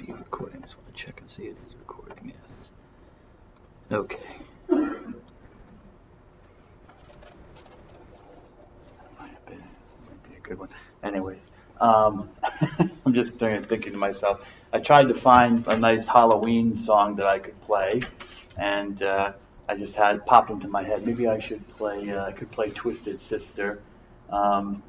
Recording. I just want to check and see it is recording. Yes. Okay. Might be a good one. Anyways, I'm just thinking to myself. I tried to find a nice Halloween song that I could play, and I just had popped into my head. Maybe I should play. I could play Twisted Sister, Burn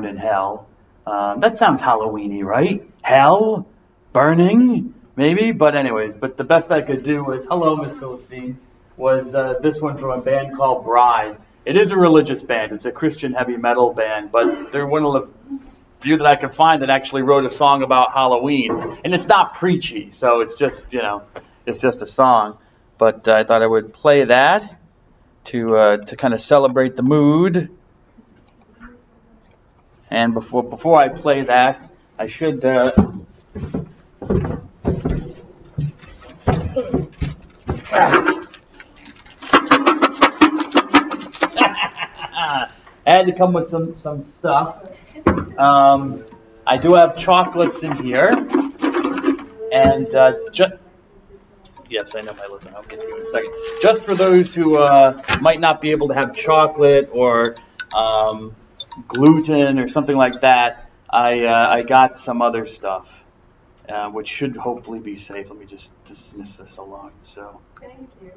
in Hell. That sounds Halloween-y, right? Hell? Burning? Maybe? But anyways, but the best I could do was, hello, Miss Philistine, was this one from a band called Bride. It is a religious band. It's a Christian heavy metal band, but they're one of the few that I can find that actually wrote a song about Halloween. And it's not preachy, so it's just, it's just a song. But I thought I would play that to kind of celebrate the mood. And before I play that, I should I had to come with some stuff. I do have chocolates in here, and yes, I know my listen. I'll get to you in a second. Just for those who might not be able to have chocolate or gluten or something like that, I got some other stuff, which should hopefully be safe. Let me just dismiss this alone. So. Thank you.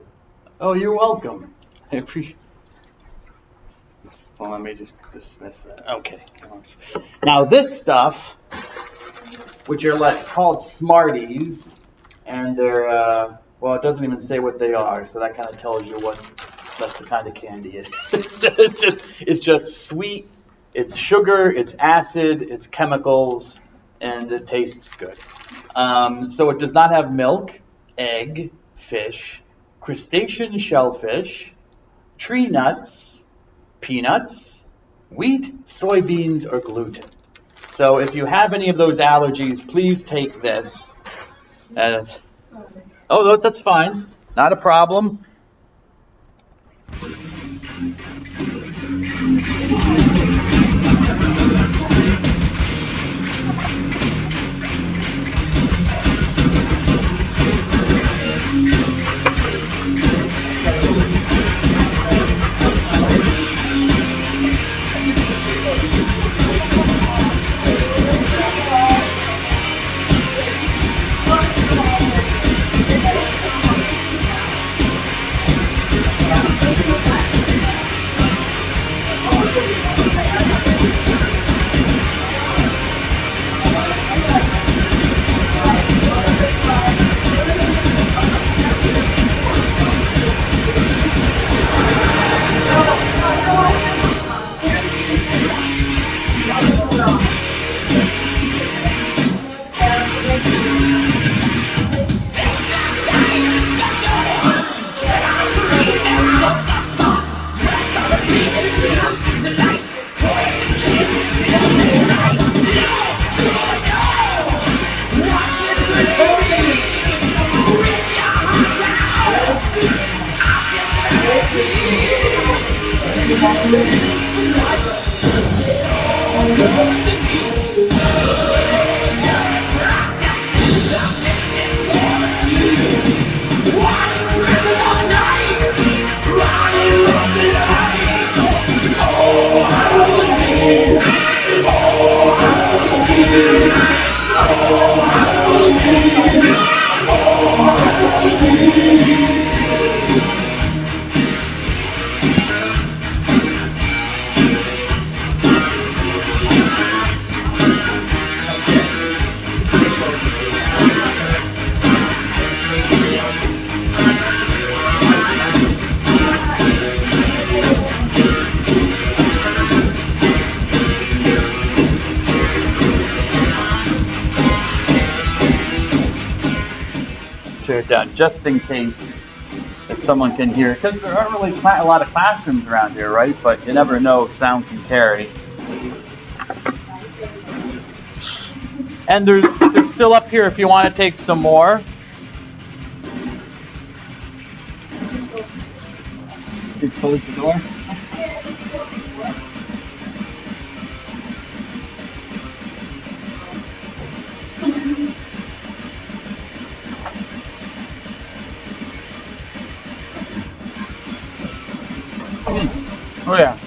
Oh, you're welcome. I appreciate. Well, let me just dismiss that. Okay. Now this stuff, which are called Smarties, and they're well, it doesn't even say what they are, so that kind of tells you that's the kind of candy it is. It's just sweet. It's sugar, it's acid, it's chemicals, and it tastes good. So it does not have milk, egg, fish, crustacean shellfish, tree nuts, peanuts, wheat, soybeans, or gluten. So if you have any of those allergies, please take this. Oh, that's fine. Not a problem. chair down just in case if someone can hear, because there aren't really a lot of classrooms around here, right? But you never know if sound can carry. And they're still up here if you want to take some more. You close the door. Oh yeah.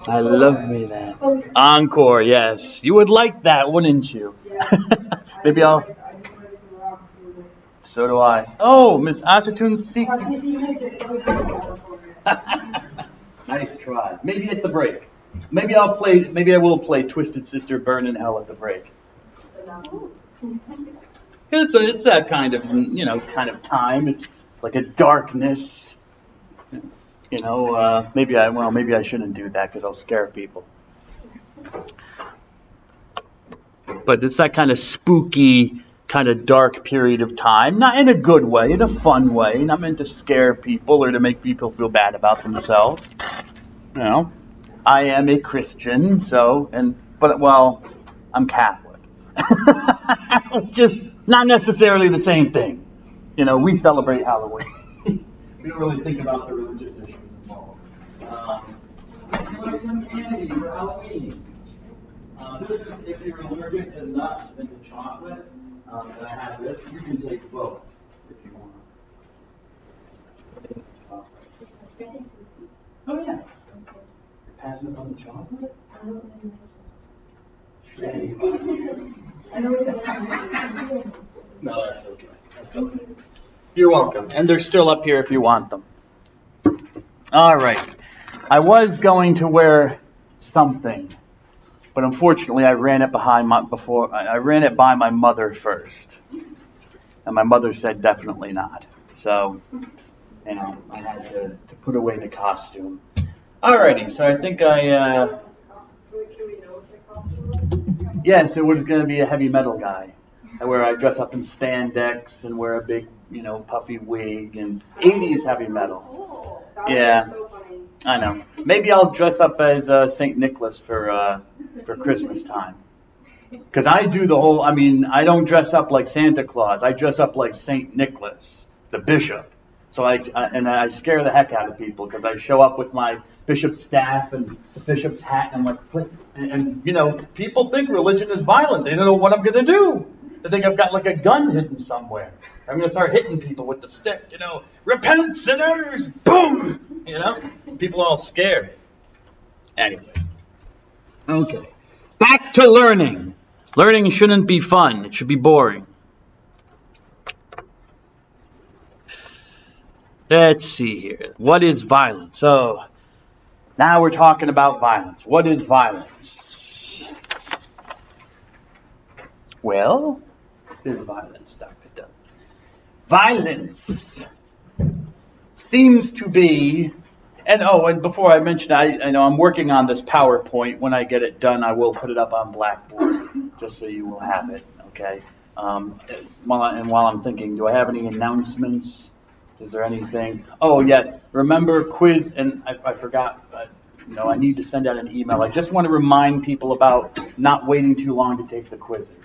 I love me that. Encore, yes. You would like that, wouldn't you? Maybe I'll... So do I. Oh, Miss Assertoon's secret. Nice try. Kind at the break. Maybe I will play Twisted Sister Burn in Hell at the break. It's that kind of time. It's like a darkness. Maybe I shouldn't do that because I'll scare people. But it's that kind of spooky, kind of dark period of time. Not in a good way, in a fun way. Not meant to scare people or to make people feel bad about themselves. I am a Christian, but I'm Catholic. Which is not necessarily the same thing. We celebrate Halloween. We don't really think about the religious issues involved. Would you like some candy for Halloween? This is if you're allergic to nuts and to chocolate. And I have this. You can take both if you want. Oh yeah. You're passing up on the chocolate? No, that's okay. That's okay. You're welcome. And they're still up here if you want them. All right. I was going to wear something, but unfortunately I ran it by my mother first. And my mother said definitely not. So, I had to put away the costume. Alrighty, so I think yes, it was going to be a heavy metal guy. Where I dress up in spandex and wear a big, puffy wig and 80s heavy metal. Yeah, I know. Maybe I'll dress up as St. Nicholas for Christmas time. Because I do the whole, I mean, I don't dress up like Santa Claus. I dress up like St. Nicholas, the bishop. So I scare the heck out of people because I show up with my bishop's staff and the bishop's hat and I'm like, and you know, people think religion is violent. They don't know what I'm going to do. They think I've got like a gun hidden somewhere. I'm going to start hitting people with the stick, you know, repent sinners, boom, you know, people are all scared. Anyway, okay, back to learning. Learning shouldn't be fun. It should be boring. Let's see here. What is violence? So now we're talking about violence. What is violence? Well, what is violence, Dr. Dunn? Violence seems to be, and before I mention, I know I'm working on this PowerPoint. When I get it done, I will put it up on Blackboard, just so you will have it, okay? While I'm thinking, do I have any announcements? Is there anything? Oh, yes. Remember quiz, and I forgot, I need to send out an email. I just want to remind people about not waiting too long to take the quizzes.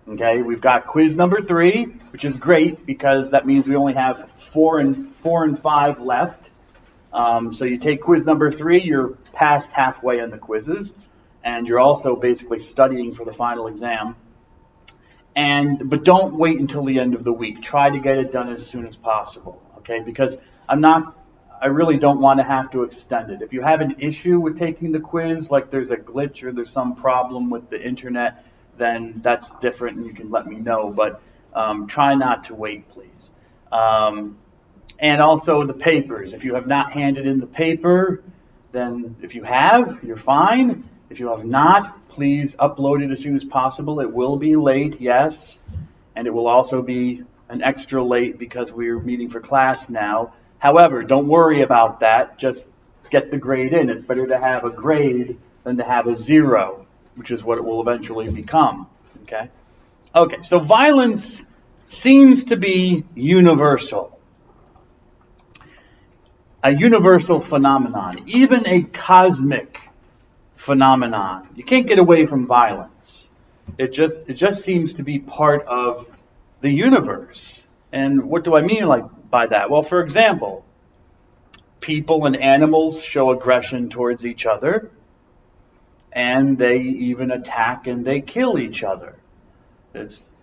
Okay, we've got quiz number 3, which is great because that means we only have 4 and 5 left. So you take quiz number 3, you're past halfway in the quizzes, and you're also basically studying for the final exam. But don't wait until the end of the week. Try to get it done as soon as possible. Okay, because I really don't want to have to extend it. If you have an issue with taking the quiz, like there's a glitch or there's some problem with the internet, then that's different and you can let me know. But try not to wait, please. And also the papers. If you have not handed in the paper, then if you have, you're fine. If you have not, please upload it as soon as possible. It will be late, yes. And it will also be an extra late because we're meeting for class now. However, don't worry about that. Just get the grade in. It's better to have a grade than to have a 0, which is what it will eventually become. Okay? Okay, so violence seems to be universal. A universal phenomenon, even a cosmic phenomenon. You can't get away from violence. It just seems to be part of the universe. And what do I mean by that? Well, for example, people and animals show aggression towards each other, and they even attack and they kill each other.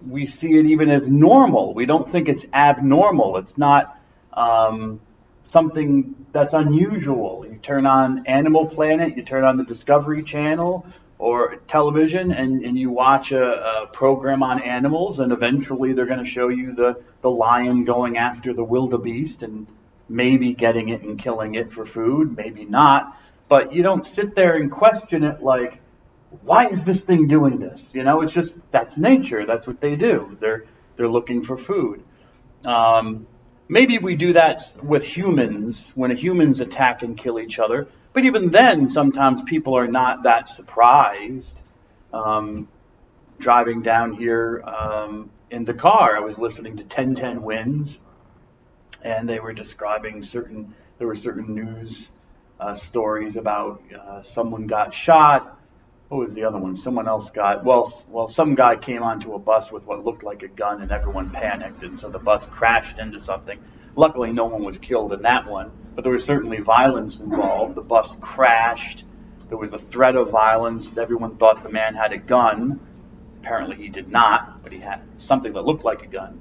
We see it even as normal. We don't think it's abnormal. It's not something that's unusual. You turn on Animal Planet, you turn on the Discovery Channel or television, and you watch a program on animals, and eventually they're going to show you the lion going after the wildebeest and maybe getting it and killing it for food, maybe not. But you don't sit there and question it like, why is this thing doing this? You know, it's just, that's nature. That's what they do. They're looking for food. Maybe we do that with humans, when humans attack and kill each other. But even then, sometimes people are not that surprised. Driving down here in the car, I was listening to 1010 Winds, and they were describing certain news stories about someone got shot. What was the other one? Someone else got, some guy came onto a bus with what looked like a gun, and everyone panicked, and so the bus crashed into something. Luckily, no one was killed in that one, but there was certainly violence involved. The bus crashed. There was a threat of violence. Everyone thought the man had a gun. Apparently he did not, but he had something that looked like a gun.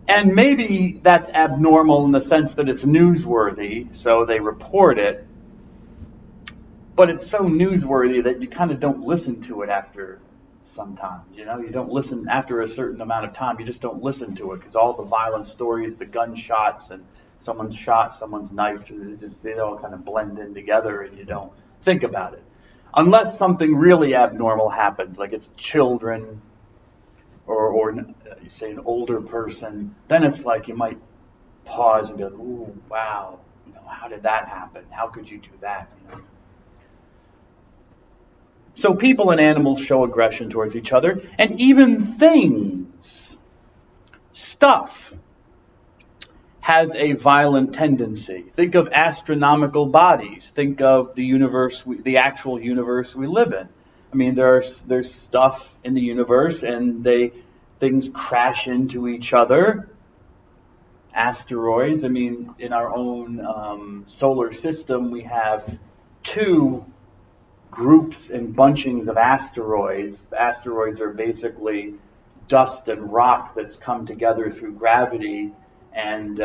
And maybe that's abnormal in the sense that it's newsworthy, so they report it. But it's so newsworthy that you kind of don't listen to it after some time. You know, you don't listen after a certain amount of time. You just don't listen to it because all the violent stories, the gunshots, and someone's shot, someone's knifed, they all kind of blend in together, and you don't think about it. Unless something really abnormal happens, like it's children or you say an older person, then it's like you might pause and be like, ooh, wow, you know, how did that happen? How could you do that? You know? So people and animals show aggression towards each other, and even things, stuff, has a violent tendency. Think of astronomical bodies. Think of the universe, the actual universe we live in. I mean, there's stuff in the universe, and things crash into each other. Asteroids. I mean, in our own solar system, we have two groups and bunchings of asteroids. Asteroids are basically dust and rock that's come together through gravity, and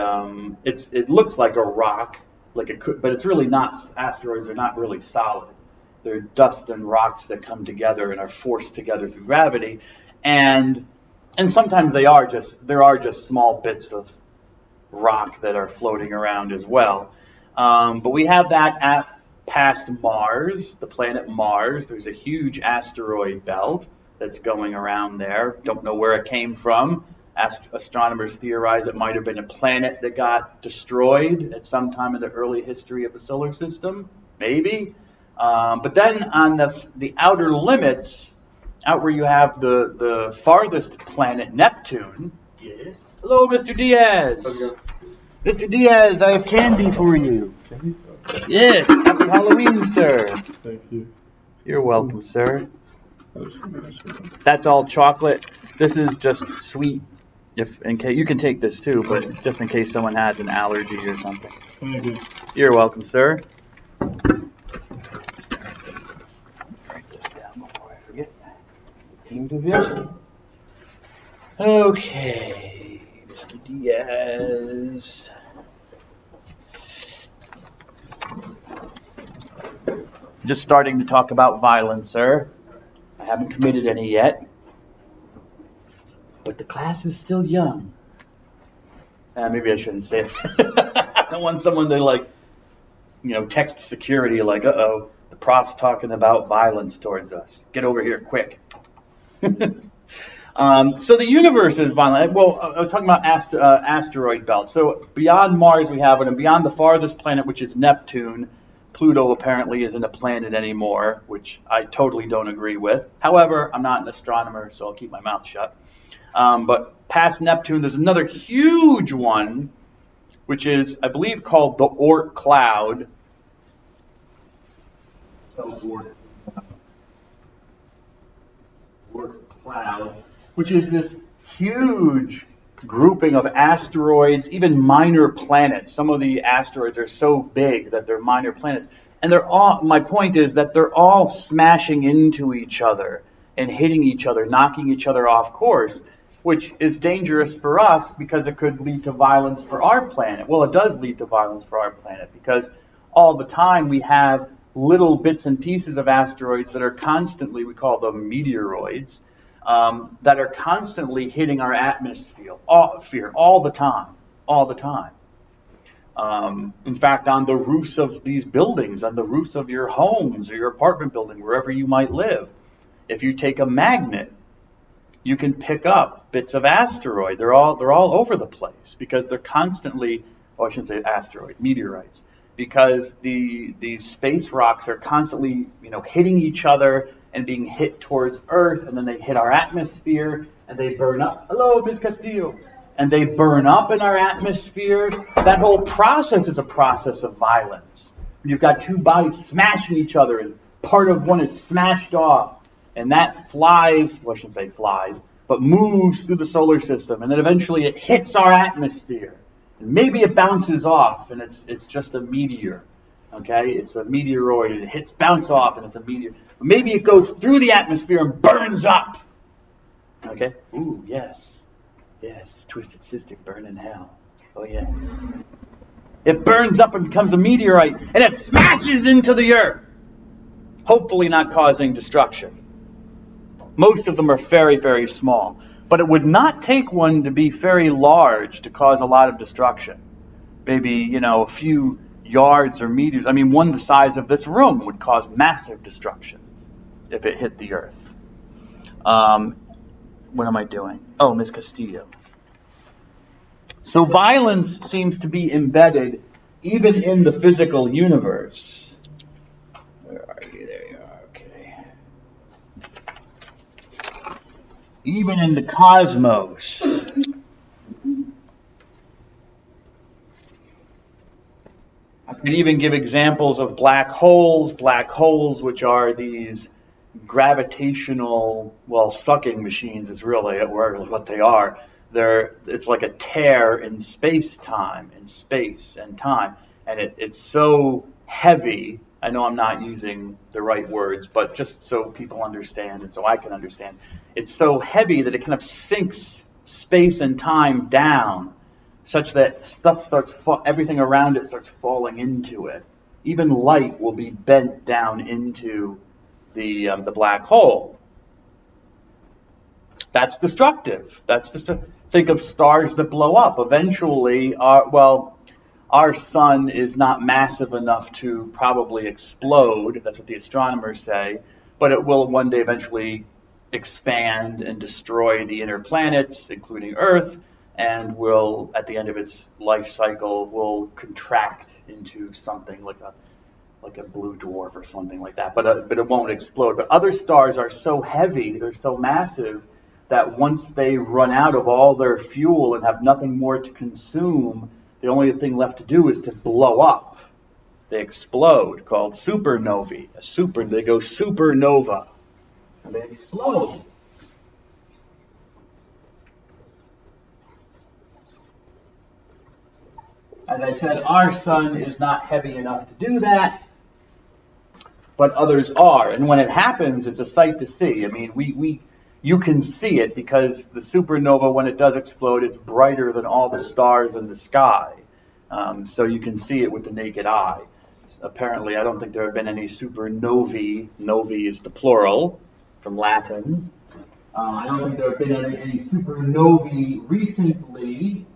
it looks like a rock, like it could, but it's really not. Asteroids are not really solid. They're dust and rocks that come together and are forced together through gravity, and sometimes there are just small bits of rock that are floating around as well. But we have that past Mars, the planet Mars. There's a huge asteroid belt that's going around there. Don't know where it came from. Astronomers theorize it might have been a planet that got destroyed at some time in the early history of the solar system, maybe. But then on the outer limits, out where you have the farthest planet, Neptune. Yes. Hello, Mr. Diaz. Mr. Diaz, I have candy for you. Yes, happy Halloween, sir. Thank you. You're welcome, sir. That's all chocolate. This is just sweet. If in case you can take this too, but just in case someone has an allergy or something. Thank you. You're welcome, sir. Write this down before I forget. Okay, Mr. Diaz. Just starting to talk about violence, sir. I haven't committed any yet, but the class is still young. Maybe I shouldn't say it. I don't want someone to text security like, uh-oh, the prof's talking about violence towards us. Get over here quick. So the universe is violent. Well, I was talking about asteroid belts. So beyond Mars we have it, and beyond the farthest planet, which is Neptune, Pluto apparently isn't a planet anymore, which I totally don't agree with. However, I'm not an astronomer, so I'll keep my mouth shut. But past Neptune, there's another huge one, which is, I believe, called the Oort cloud. Oort cloud, which is this huge grouping of asteroids, even minor planets. Some of the asteroids are so big that they're minor planets. And my point is that they're all smashing into each other and hitting each other, knocking each other off course, which is dangerous for us because it could lead to violence for our planet. Well, it does lead to violence for our planet because all the time we have little bits and pieces of asteroids that are constantly, we call them meteoroids, that are constantly hitting our atmosphere all the time. In fact, on the roofs of these buildings, on the roofs of your homes or your apartment building, wherever you might live, if you take a magnet, you can pick up bits of asteroid. They're all over the place because they're constantly, I shouldn't say asteroid, meteorites, because these space rocks are constantly, hitting each other and being hit towards Earth, and then they hit our atmosphere, and they burn up. Hello, Ms. Castillo. And they burn up in our atmosphere. That whole process is a process of violence. You've got two bodies smashing each other, and part of one is smashed off, and that flies, well, I shouldn't say flies, but moves through the solar system, and then eventually it hits our atmosphere. And maybe it bounces off, and it's just a meteor. Okay, it's a meteoroid, and it bounce off, and it's a meteor. But maybe it goes through the atmosphere and burns up. Okay? Ooh, yes. Yes, Twisted Sister, burn in hell. Oh, yeah. It burns up and becomes a meteorite, and it smashes into the earth, hopefully not causing destruction. Most of them are very, very small. But it would not take one to be very large to cause a lot of destruction. Maybe, a few yards or meters. I mean, one the size of this room would cause massive destruction if it hit the earth. What am I doing? Oh, Ms. Castillo. So violence seems to be embedded even in the physical universe. Where are you? There you are. Okay. Even in the cosmos. I can even give examples of black holes which are these gravitational, well, sucking machines is really what they are. It's like a tear in space and time. And it's so heavy. I know I'm not using the right words, but just so people understand and so I can understand. It's so heavy that it kind of sinks space and time down, such that everything around it starts falling into it. Even light will be bent down into the black hole. That's destructive. Think of stars that blow up. Eventually, our sun is not massive enough to probably explode. That's what the astronomers say. But it will one day eventually expand and destroy the inner planets, including Earth, and will, at the end of its life cycle, will contract into something like a blue dwarf or something like that. But it won't explode. But other stars are so heavy, they're so massive, that once they run out of all their fuel and have nothing more to consume, the only thing left to do is to blow up. They explode, called supernovae. They go supernova, and they explode. As I said, our sun is not heavy enough to do that, but others are. And when it happens, it's a sight to see. I mean, you can see it because the supernova, when it does explode, it's brighter than all the stars in the sky. So you can see it with the naked eye. Apparently, I don't think there have been any supernovae. Novae is the plural from Latin. I don't think there have been any supernovae recently.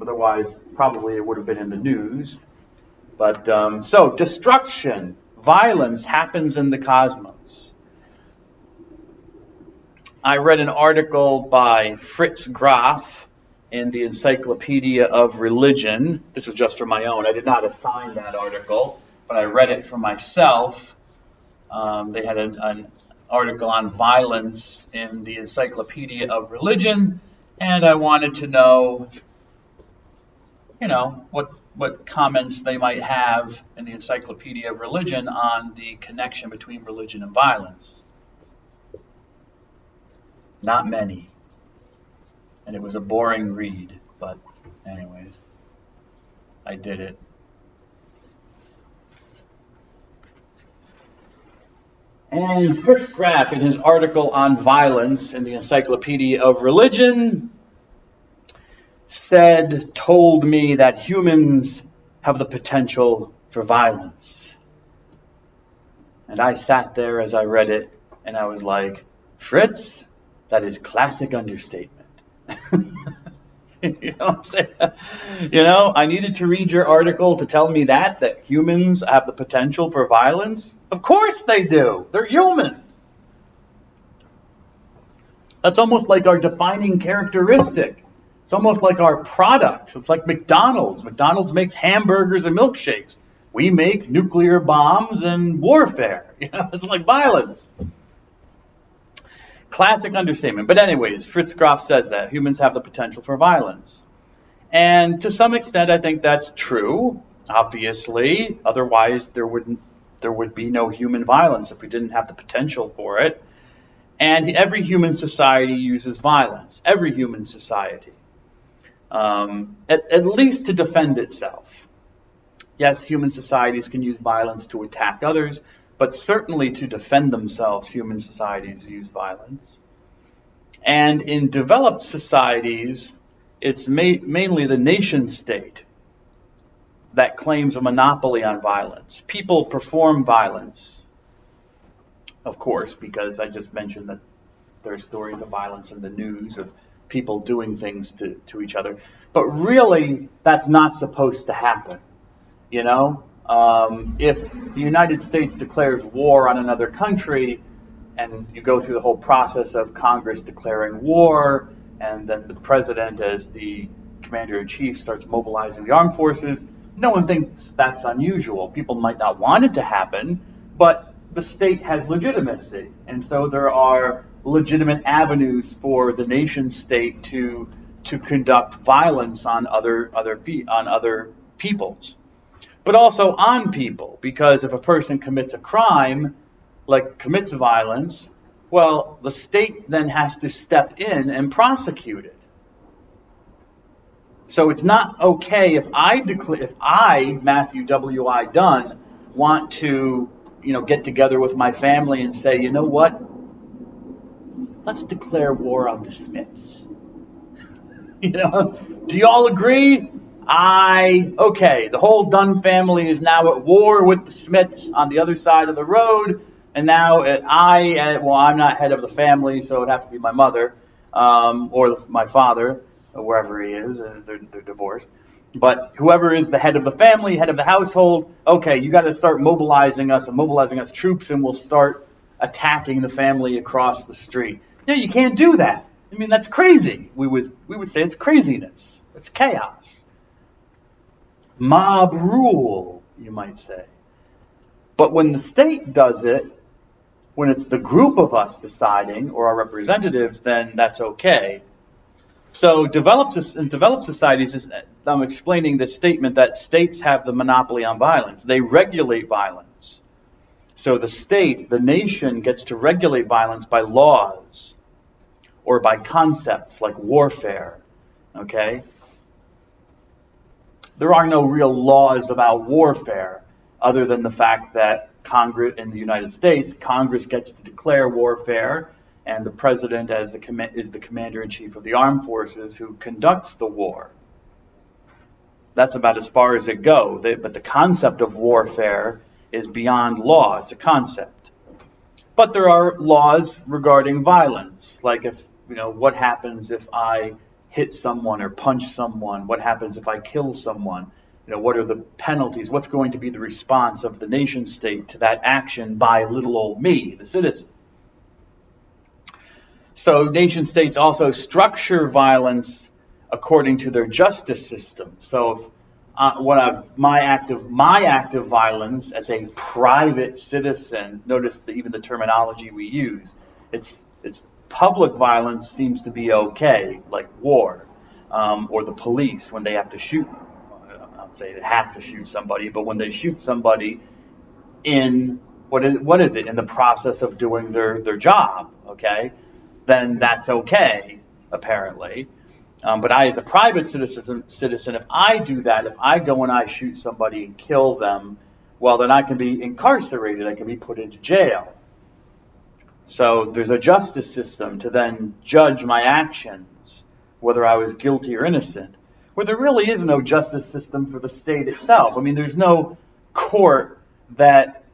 Otherwise, probably it would have been in the news. But so destruction, violence happens in the cosmos. I read an article by Fritz Graf in the Encyclopedia of Religion. This was just for my own. I did not assign that article, but I read it for myself. They had an article on violence in the Encyclopedia of Religion, and I wanted to know, what comments they might have in the Encyclopedia of Religion on the connection between religion and violence. Not many. And it was a boring read, but anyways, I did it. And Fritz Graf, in his article on violence in the Encyclopedia of Religion, told me that humans have the potential for violence. And I sat there as I read it, and I was like, Fritz, that is classic understatement. You know what I'm saying? I needed to read your article to tell me that humans have the potential for violence. Of course they do. They're humans. That's almost like our defining characteristic. It's almost like our product. It's like McDonald's. McDonald's makes hamburgers and milkshakes. We make nuclear bombs and warfare. It's like violence. Classic understatement. But anyways, Fritz Graf says that humans have the potential for violence. And to some extent, I think that's true, obviously. Otherwise, there would be no human violence if we didn't have the potential for it. And every human society uses violence. Every human society. At least to defend itself. Yes, human societies can use violence to attack others, but certainly to defend themselves, human societies use violence. And in developed societies, it's mainly the nation state that claims a monopoly on violence. People perform violence, of course, because I just mentioned that there are stories of violence in the news of people doing things to each other. But really, that's not supposed to happen. If the United States declares war on another country, and you go through the whole process of Congress declaring war, and then the president, as the commander-in-chief, starts mobilizing the armed forces, no one thinks that's unusual. People might not want it to happen, but the state has legitimacy. And so there are legitimate avenues for the nation state to conduct violence on other peoples. But also on people, because if a person commits a crime, like commits violence, well, the state then has to step in and prosecute it. So it's not okay if I, Matthew W.I. Dunn, want to, get together with my family and say, you know what? Let's declare war on the Smiths. Do you all agree? Okay, the whole Dunn family is now at war with the Smiths on the other side of the road, and now I'm not head of the family, so it'd have to be my mother, or my father, or wherever he is, they're divorced. But whoever is the head of the family, head of the household, okay, you got to start mobilizing us troops, and we'll start attacking the family across the street. Yeah, you can't do that. I mean, that's crazy. We would say it's craziness. It's chaos. Mob rule, you might say. But when the state does it, when it's the group of us deciding, or our representatives, then that's okay. So developed societies, I'm explaining this statement that states have the monopoly on violence. They regulate violence. So the state, the nation, gets to regulate violence by laws or by concepts like warfare. Okay? There are no real laws about warfare other than the fact that Congress in the United States, Congress gets to declare warfare, and the president is the commander-in-chief of the armed forces who conducts the war. That's about as far as it goes. But the concept of warfare is beyond law. It's a concept. But there are laws regarding violence, like what happens if I hit someone or punch someone? What happens if I kill someone? What are the penalties? What's going to be the response of the nation state to that action by little old me, the citizen? So nation states also structure violence according to their justice system. So my act of violence as a private citizen, notice even the terminology we use, it's public violence seems to be okay, like war, or the police when they have to shoot. I would say they have to shoot somebody, but when they shoot somebody in what is it in the process of doing their job, okay, then that's okay apparently. But I, as a private citizen, if I do that, if I go and I shoot somebody and kill them, well, then I can be incarcerated. I can be put into jail. So there's a justice system to then judge my actions, whether I was guilty or innocent, where there really is no justice system for the state itself. I mean, there's no court that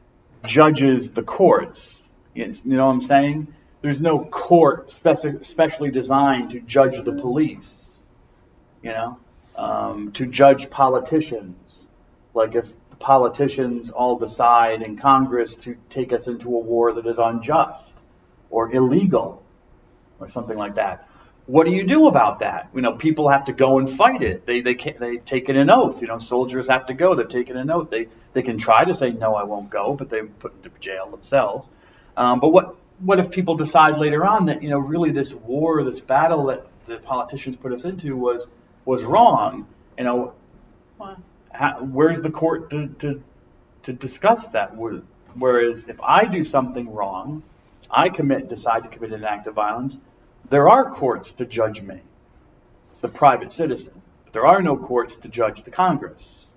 judges the courts. You know what I'm saying? There's no court specially designed to judge the police, to judge politicians. Like if the politicians all decide in Congress to take us into a war that is unjust or illegal or something like that. What do you do about that? People have to go and fight it. They take an oath. Soldiers have to go. They're taking an oath. They can try to say, no, I won't go, but they're put into jail themselves. But what if people decide later on that, really this war, this battle that the politicians put us into was wrong? Where's the court to discuss that? Whereas if I do something wrong, I decide to commit an act of violence, there are courts to judge me, the private citizen. But there are no courts to judge the Congress,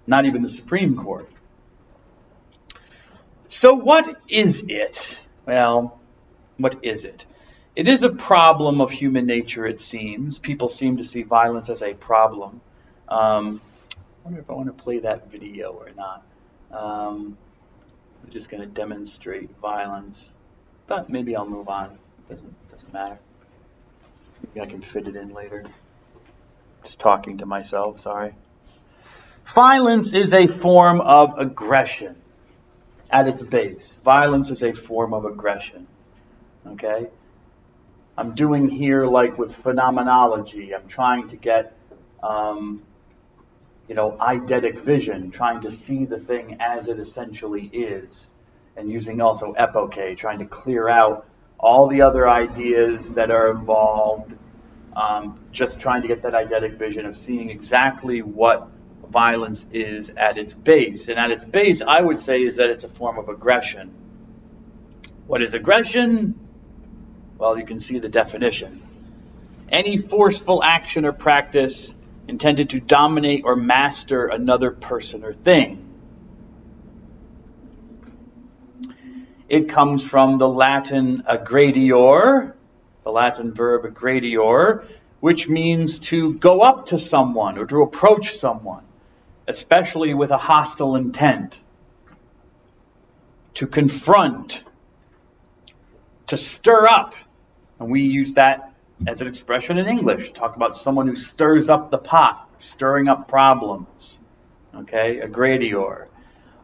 not even the Supreme Court. So what is it? Well, what is it? It is a problem of human nature, it seems. People seem to see violence as a problem. I wonder if I want to play that video or not. I'm just going to demonstrate violence, but maybe I'll move on. It doesn't matter. Maybe I can fit it in later. Just talking to myself, sorry. Violence is a form of aggression. At its base, violence is a form of aggression. Okay? I'm doing here like with phenomenology. I'm trying to get, eidetic vision, trying to see the thing as it essentially is, and using also epoche, trying to clear out all the other ideas that are involved, just trying to get that eidetic vision of seeing exactly what violence is at its base. And at its base, I would say, is that it's a form of aggression. What is aggression? Well, you can see the definition. Any forceful action or practice intended to dominate or master another person or thing. It comes from the Latin aggredior, the Latin verb aggredior, which means to go up to someone or to approach someone, especially with a hostile intent. To confront, to stir up. And we use that as an expression in English. Talk about someone who stirs up the pot, stirring up problems. Okay, aggredior.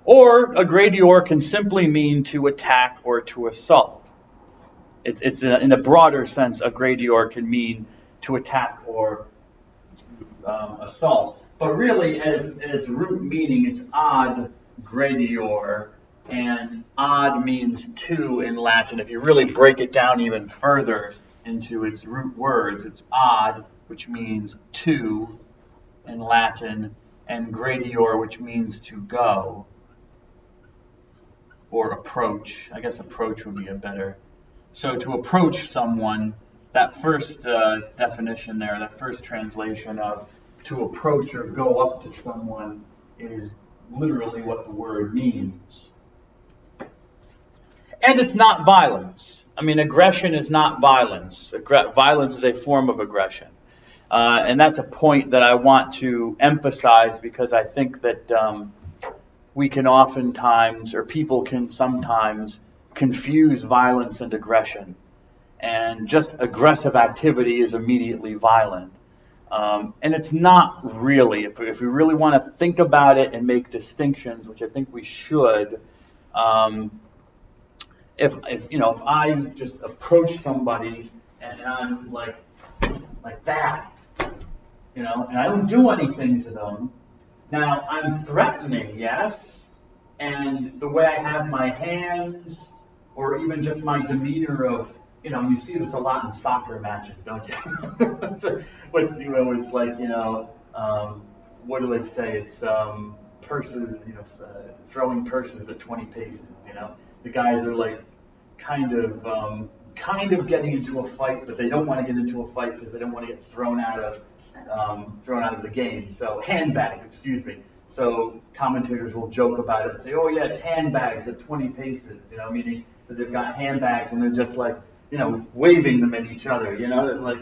Or aggredior can simply mean to attack or to assault. It's in a broader sense, aggredior can mean to attack or assault. But really, in its root meaning, it's ad gredior, and ad means to in Latin. If you really break it down even further into its root words, it's ad, which means to in Latin, and gredior, which means to go or approach. I guess approach would be a better. So to approach someone, that first definition there, that first translation of to approach or go up to someone is literally what the word means. And it's not violence. I mean, aggression is not violence. Violence is a form of aggression. And that's a point that I want to emphasize, because I think that we can oftentimes, or people can sometimes, confuse violence and aggression. And just aggressive activity is immediately violent. And it's not really. If we really want to think about it and make distinctions, which I think we should, if I just approach somebody and I'm like that, and I don't do anything to them, now I'm threatening, yes, and the way I have my hands, or even just my demeanor of, you see this a lot in soccer matches, don't you? It's like, what do they say? It's purses, throwing purses at 20 paces, The guys are like kind of getting into a fight, but they don't want to get into a fight because they don't want to get thrown out of the game. So handbags, excuse me. So commentators will joke about it and say, oh yeah, it's handbags at 20 paces, meaning that they've got handbags and they're just like, waving them at each other, It's like,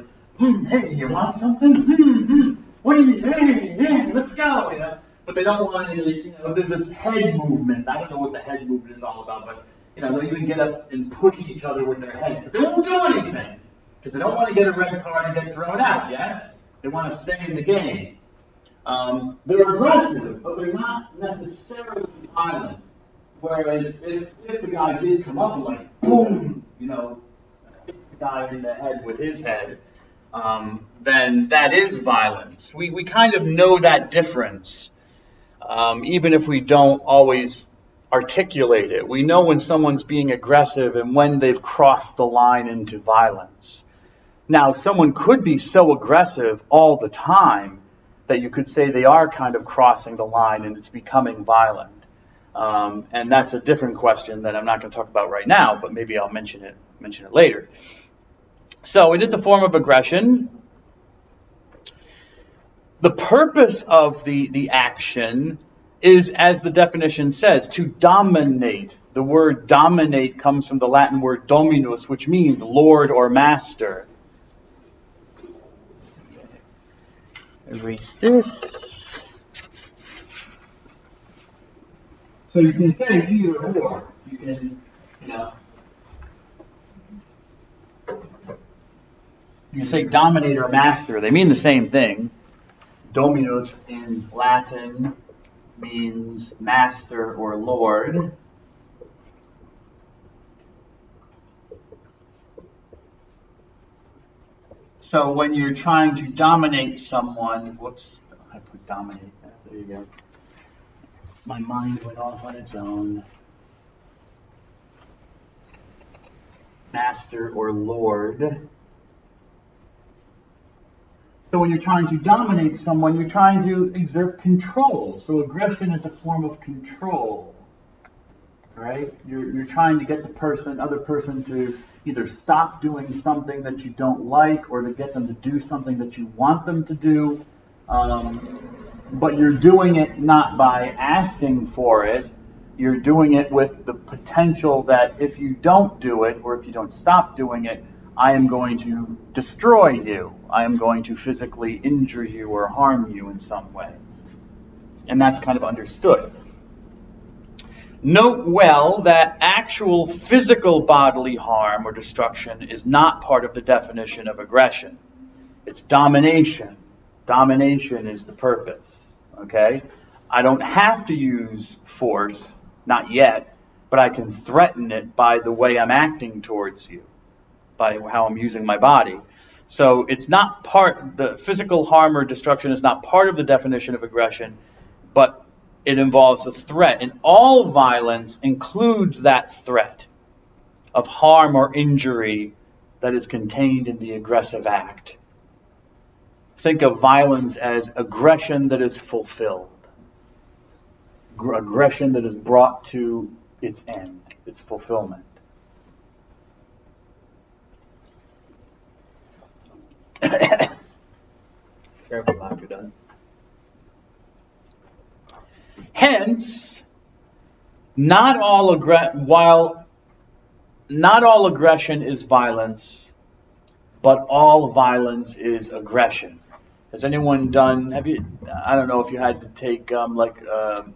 hey, you want something? What do you mean? Hey, let's go, But they don't want any, there's this head movement. I don't know what the head movement is all about, but, they'll even get up and push each other with their heads. But they won't do anything, because they don't want to get a red card and get thrown out, yes? They want to stay in the game. They're aggressive, but they're not necessarily violent. Whereas if the guy did come up and like, boom, hit the guy in the head with his head, then that is violence. We kind of know that difference, even if we don't always articulate it. We know when someone's being aggressive and when they've crossed the line into violence. Now, someone could be so aggressive all the time that you could say they are kind of crossing the line and it's becoming violent. And that's a different question that I'm not going to talk about right now, but maybe I'll mention it later. So it is a form of aggression. The purpose of the action is, as the definition says, to dominate. The word dominate comes from the Latin word dominus, which means lord or master. Erase this. So you can say either or. You can, you can say dominate or master. They mean the same thing. Dominus in Latin means master or lord. So when you're trying to dominate someone, whoops, I put dominate. There you go. My mind went off on its own. Master or lord. So when you're trying to dominate someone, you're trying to exert control. So aggression is a form of control. right? You're trying to get the other person to either stop doing something that you don't like or to get them to do something that you want them to do. But you're doing it not by asking for it. You're doing it with the potential that if you don't do it or if you don't stop doing it, I am going to destroy you. I am going to physically injure you or harm you in some way. And that's kind of understood. Note well that actual physical bodily harm or destruction is not part of the definition of aggression. It's domination. Domination is the purpose. Okay? I don't have to use force, not yet, but I can threaten it by the way I'm acting towards you, by how I'm using my body. So it's not the physical harm or destruction is not part of the definition of aggression, but it involves a threat. And all violence includes that threat of harm or injury that is contained in the aggressive act. Think of violence as aggression that is fulfilled. Aggression that is brought to its end, its fulfillment. Careful after done. Hence, while not all aggression is violence, but all violence is aggression. Has anyone I don't know if you had to take a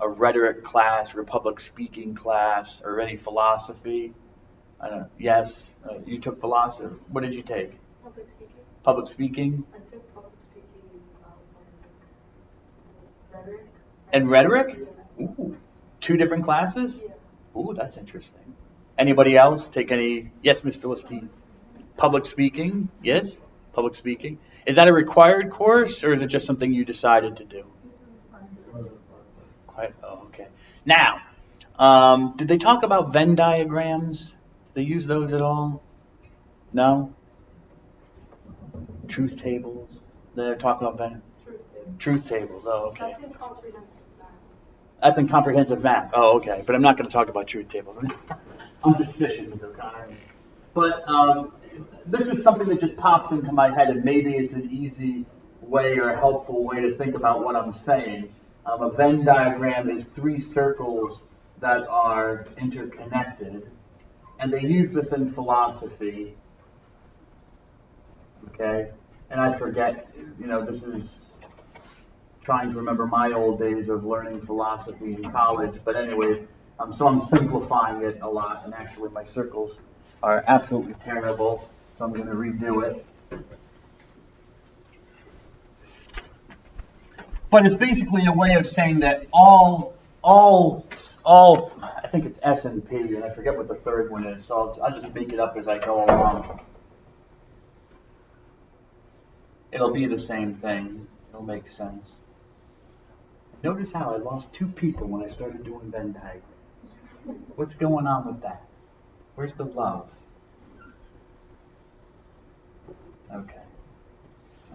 rhetoric class or a public speaking class or any philosophy. I don't know. Yes, you took philosophy. What did you take? Public speaking. Public speaking? I took public speaking rhetoric. And rhetoric? Yeah. Ooh, 2 different classes? Yeah. Ooh, that's interesting. Anybody else take any? Yes, Ms. Philistine. Public speaking? Yes? Public speaking. Is that a required course or is it just something you decided to do? Okay. Now, did they talk about Venn diagrams? Did they use those at all? No? Truth tables? They're talking about Venn? Truth tables. Oh, okay. That's in comprehensive math. That's in comprehensive math. Oh, okay. But I'm not going to talk about truth tables. I'm just fishing with O'Connor. But this is something that just pops into my head, and maybe it's an easy way or a helpful way to think about what I'm saying. A Venn diagram is 3 circles that are interconnected, and they use this in philosophy. Okay? And I forget, this is trying to remember my old days of learning philosophy in college. But anyways, so I'm simplifying it a lot, and actually my circles are absolutely terrible, so I'm going to redo it. But it's basically a way of saying that all, I think it's S and P, and I forget what the third one is, so I'll just make it up as I go along. It'll be the same thing. It'll make sense. Notice how I lost 2 people when I started doing Venn diagrams. What's going on with that? Where's the love? Okay,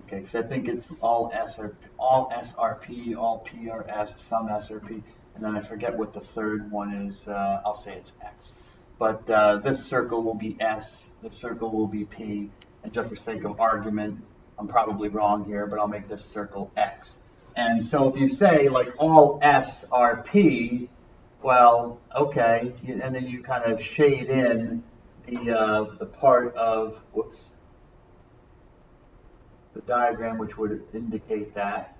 because I think it's all SRP, all PRS, some SRP, and then I forget what the third one is. I'll say it's X. But this circle will be S, this circle will be P, and just for sake of argument, I'm probably wrong here, but I'll make this circle X. And so if you say like all S are P, well, okay, and then you kind of shade in the part of, the diagram which would indicate that.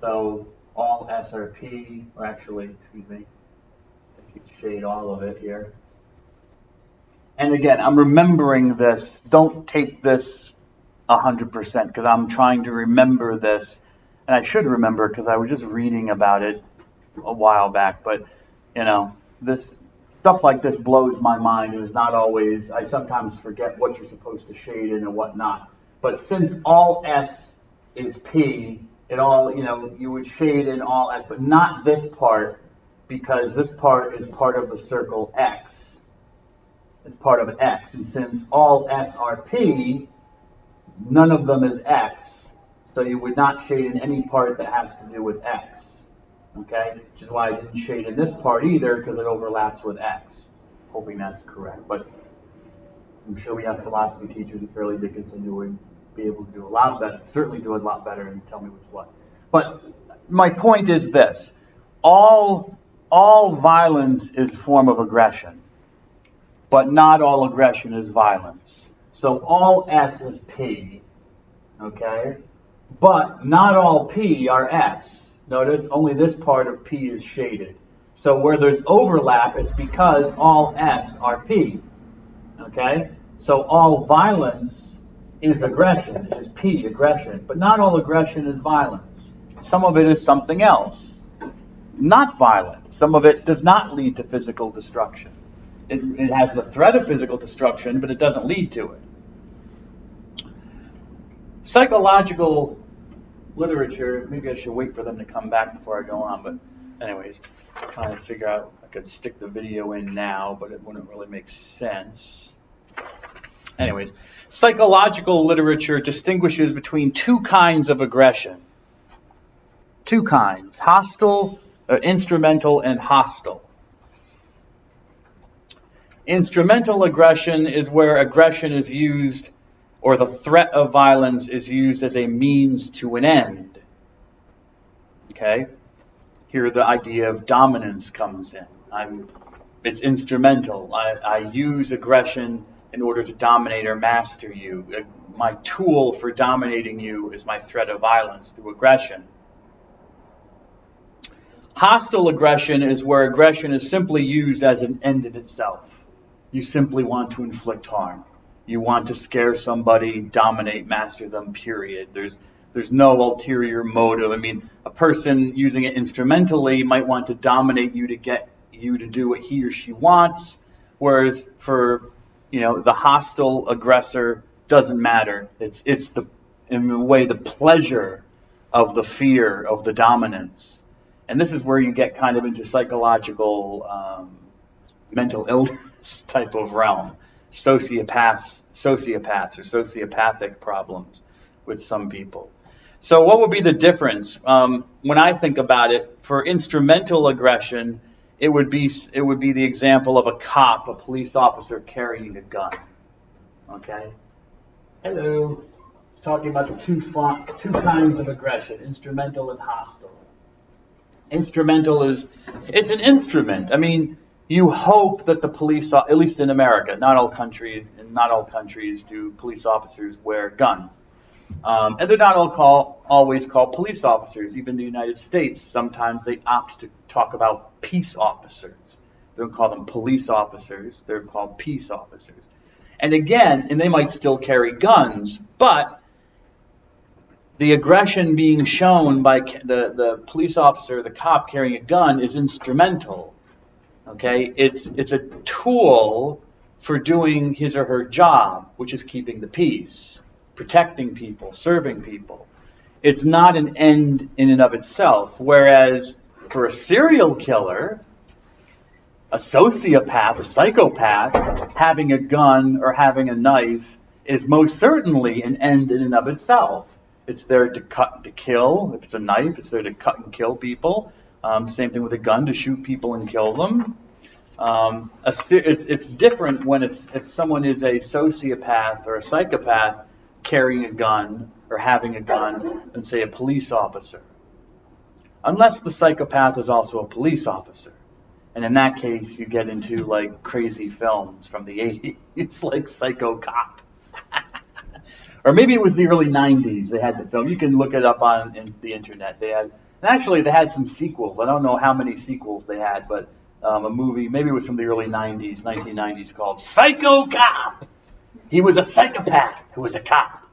So all S are P, or actually, excuse me, if you shade all of it here. And again, I'm remembering this. Don't take this 100% because I'm trying to remember this. And I should remember because I was just reading about it a while back. But, this stuff like this blows my mind. It is not always, I sometimes forget what you're supposed to shade in and what not. But since all S is P, it all, you would shade in all S, but not this part, because this part is part of the circle X. It's part of X. And since all S are P, none of them is X. So you would not shade in any part that has to do with X. Okay, which is why I didn't shade in this part either, because it overlaps with X. Hoping that's correct, but I'm sure we have philosophy teachers at Fairleigh Dickinson who would be able to do a lot better, certainly do a lot better, and tell me what's what. But my point is this: all violence is a form of aggression, but not all aggression is violence. So all S is P, okay? But not all P are S. Notice only this part of P is shaded. So where there's overlap, it's because all S are P, okay? So all violence is aggression, is P, aggression. But not all aggression is violence. Some of it is something else, not violent. Some of it does not lead to physical destruction. It has the threat of physical destruction, but it doesn't lead to it. Psychological literature, maybe I should wait for them to come back before I go on, but anyways, trying to figure out, I could stick the video in now, but it wouldn't really make sense. Anyways, psychological literature distinguishes between two kinds of aggression. Two kinds: hostile, instrumental, and hostile. Instrumental aggression is where aggression is used, or the threat of violence is used as a means to an end. Okay? Here the idea of dominance comes in. It's instrumental. I use aggression in order to dominate or master you. My tool for dominating you is my threat of violence through aggression. Hostile aggression is where aggression is simply used as an end in itself. You simply want to inflict harm. You want to scare somebody, dominate, master them, period. There's no ulterior motive. I mean, a person using it instrumentally might want to dominate you to get you to do what he or she wants, whereas for, the hostile aggressor doesn't matter. It's the, in a way, the pleasure of the fear of the dominance. And this is where you get kind of into psychological mental illness type of realm. Sociopaths or sociopathic problems with some people. So what would be the difference? When I think about it, for instrumental aggression, it would be the example of a police officer carrying a gun. Okay? Hello. It's talking about the two kinds of aggression, instrumental and hostile. Instrumental it's an instrument. I mean, you hope that the police, at least in America, not all countries do police officers wear guns. And they're not always called police officers. Even the United States, sometimes they opt to talk about peace officers. They don't call them police officers. They're called peace officers. And they might still carry guns, but the aggression being shown by the police officer, the cop carrying a gun, is instrumental. Okay, it's a tool for doing his or her job, which is keeping the peace, protecting people, serving people. It's not an end in and of itself. Whereas for a serial killer, a sociopath, a psychopath, having a gun or having a knife is most certainly an end in and of itself. It's there to cut and to kill. If it's a knife, it's there to cut and kill people. Same thing with a gun, to shoot people and kill them. It's different when if someone is a sociopath or a psychopath carrying a gun or having a gun than, say, a police officer. Unless the psychopath is also a police officer. And in that case, you get into like crazy films from the 80s. It's like Psycho Cop. Or maybe it was the early 90s they had the film. You can look it up on the internet. They had some sequels. I don't know how many sequels they had, but a movie, maybe it was from the early 90s, 1990s, called Psycho Cop. He was a psychopath who was a cop.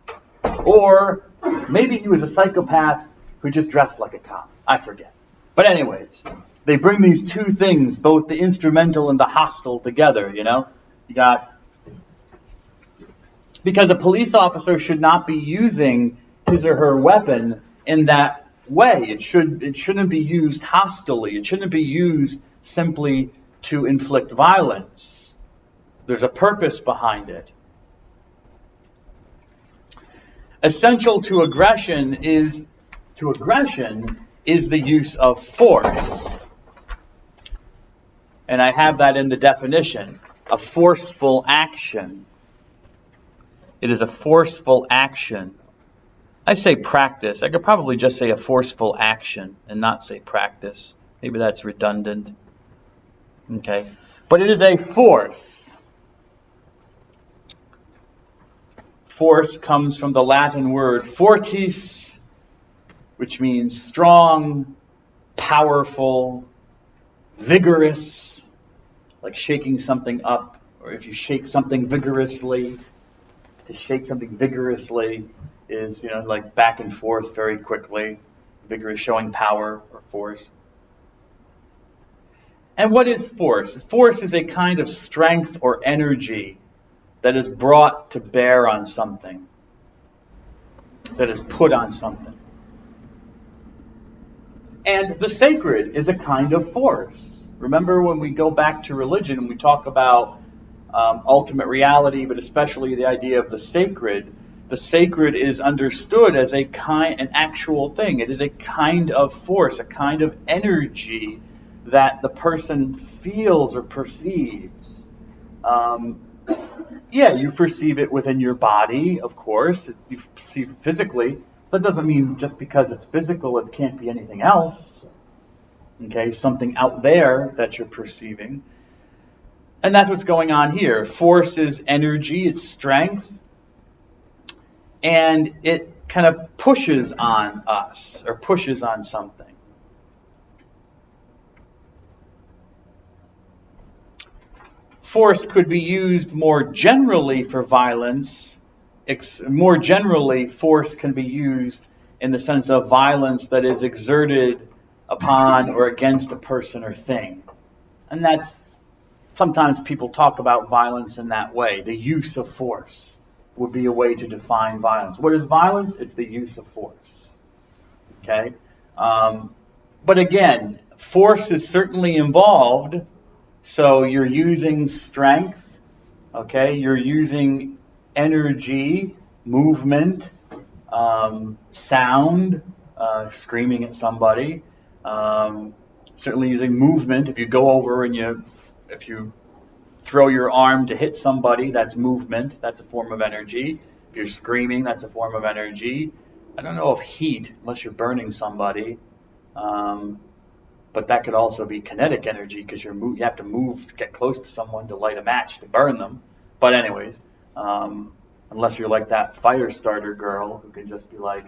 Or maybe he was a psychopath who just dressed like a cop. I forget. But anyways, they bring these two things, both the instrumental and the hostile, together, You got... Because a police officer should not be using his or her weapon in that way. It shouldn't be used hostilely. It shouldn't be used simply to inflict violence. There's a purpose behind it. Essential to aggression is the use of force. And I have that in the definition, a forceful action. It is a forceful action. I say practice. I could probably just say a forceful action and not say practice. Maybe that's redundant. Okay. But it is a force. Force comes from the Latin word fortis, which means strong, powerful, vigorous, like shaking something up, or if you shake something vigorously. To shake something vigorously is, like back and forth very quickly. Vigorous, showing power or force. And what is force? Force is a kind of strength or energy that is brought to bear on something, that is put on something. And the sacred is a kind of force. Remember when we go back to religion, we talk about ultimate reality, but especially the idea of the sacred. The sacred is understood as an actual thing. It is a kind of force, a kind of energy that the person feels or perceives. You perceive it within your body, of course. You perceive it physically. That doesn't mean just because it's physical, it can't be anything else. Okay, something out there that you're perceiving. And that's what's going on here. Force is energy, it's strength, and it kind of pushes on us, or pushes on something. Force could be used more generally for violence. More generally, force can be used in the sense of violence that is exerted upon or against a person or thing. And that's sometimes people talk about violence in that way. The use of force would be a way to define violence. What is violence? It's the use of force. Okay? But again, force is certainly involved. So you're using strength. Okay? You're using energy, movement, sound, screaming at somebody. Certainly using movement. If you go over and if you throw your arm to hit somebody, that's movement. That's a form of energy. If you're screaming, that's a form of energy. I don't know of heat, unless you're burning somebody. But that could also be kinetic energy, because you have to move to get close to someone to light a match to burn them. But anyways, unless you're like that fire starter girl who can just be like,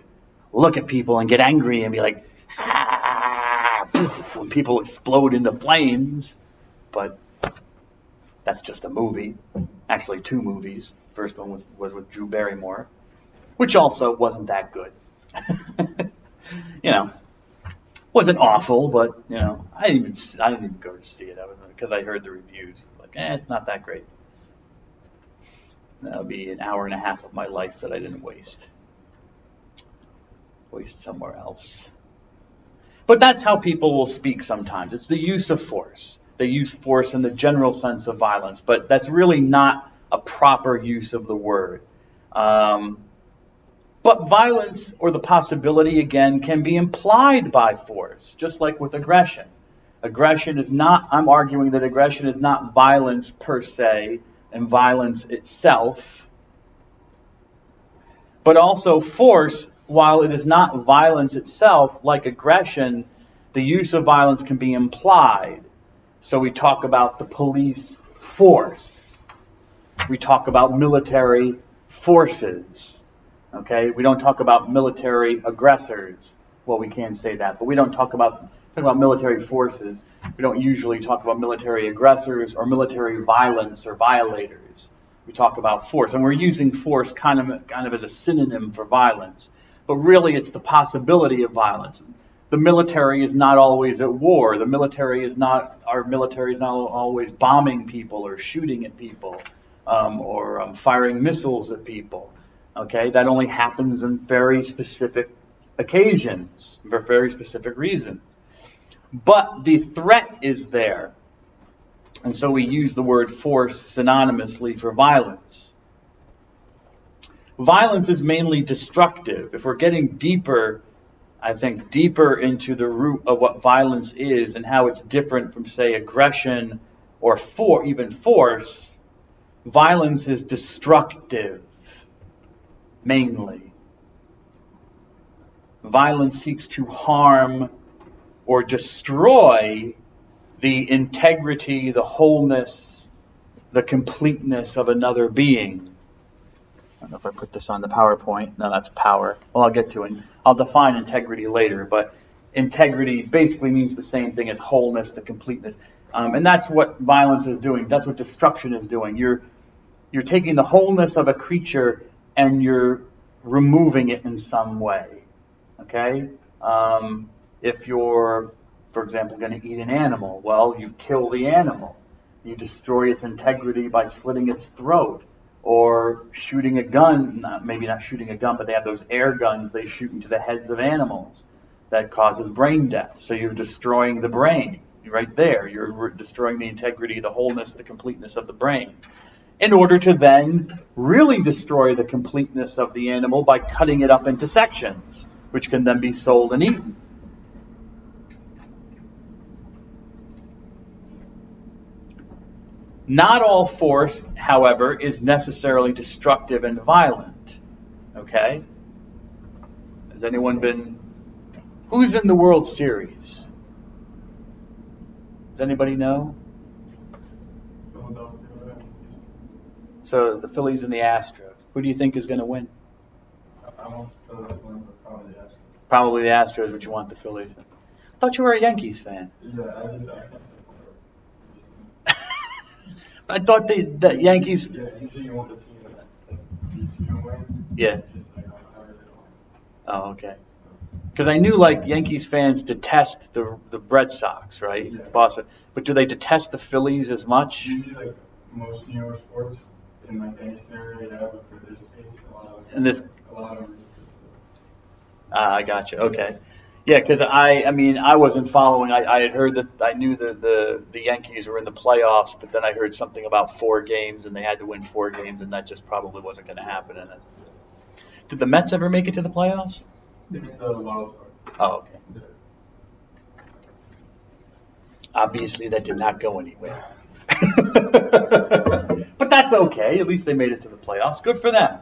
look at people and get angry and be like, ah, poof, when people explode into flames. But that's just a movie. Actually, 2 movies. First one was with Drew Barrymore, which also wasn't that good. Wasn't awful, but I didn't even go to see it. Because I heard the reviews. Like, it's not that great. That would be an hour and a half of my life that I didn't waste. Waste somewhere else. But that's how people will speak sometimes. It's the use of force. They use force in the general sense of violence, but that's really not a proper use of the word. But violence, or the possibility, again, can be implied by force, just like with aggression. Aggression is not, I'm arguing that aggression is not violence per se, and violence itself. But also force, while it is not violence itself, like aggression, the use of violence can be implied. So we talk about the police force. We talk about military forces. Okay? We don't talk about military aggressors. Well, we can say that, but we don't talk about military forces. We don't usually talk about military aggressors or military violence or violators. We talk about force, and we're using force kind of as a synonym for violence. But really, it's the possibility of violence. The military is not always at war. Our military is not always bombing people or shooting at people or firing missiles at people. Okay, that only happens in very specific occasions for very specific reasons. But the threat is there. And so we use the word force synonymously for violence. Violence is mainly destructive. If we're getting deeper I think, deeper into the root of what violence is and how it's different from, say, aggression or even force. Violence is destructive, mainly. Violence seeks to harm or destroy the integrity, the wholeness, the completeness of another being. I don't know if I put this on the PowerPoint. No, that's power. Well, I'll get to it. I'll define integrity later, but integrity basically means the same thing as wholeness, the completeness. And that's what violence is doing. That's what destruction is doing. You're taking the wholeness of a creature and you're removing it in some way. Okay? If you're, for example, going to eat an animal, well, you kill the animal. You destroy its integrity by slitting its throat. Or shooting a gun, maybe not shooting a gun, but they have those air guns they shoot into the heads of animals. That causes brain death. So you're destroying the brain. Right there. You're destroying the integrity, the wholeness, the completeness of the brain. In order to then really destroy the completeness of the animal by cutting it up into sections, which can then be sold and eaten. Not all force, however, is necessarily destructive and violent. Okay? Has anyone been... Who's in the World Series? Does anybody know? So the Phillies and the Astros. Who do you think is going to win? I want the Phillies to win, but probably the Astros. Probably the Astros, but you want the Phillies. I thought you were a Yankees fan. Yeah, I can't say I thought the Yankees... Yeah, usually you want the team that beats you and win. Yeah. It's just like, I really don't. Oh, okay. Because I knew, like, Yankees fans detest the Red Sox, right? Yeah. Boston. But do they detest the Phillies as much? Usually, like, most New York sports, in like any scenario, yeah, but for this case, a lot of them. I gotcha. Okay. Yeah, because I wasn't following. I had heard that I knew that the Yankees were in the playoffs, but then I heard something about 4 games and they had to win 4 games, and that just probably wasn't going to happen. Did the Mets ever make it to the playoffs? They hit the wild card. Oh, okay. Yeah. Obviously, that did not go anywhere. But that's okay. At least they made it to the playoffs. Good for them.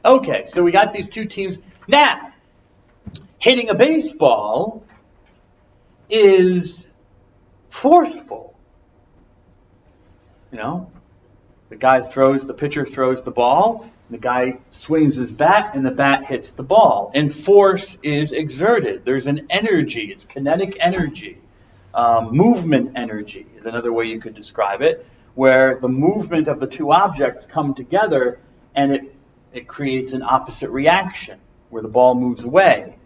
Okay, so we got these 2 teams. Now, hitting a baseball is forceful. You know, the pitcher throws the ball, the guy swings his bat, and the bat hits the ball. And force is exerted. There's an energy. It's kinetic energy. Movement energy is another way you could describe it, where the movement of the 2 objects come together and it creates an opposite reaction, where the ball moves away.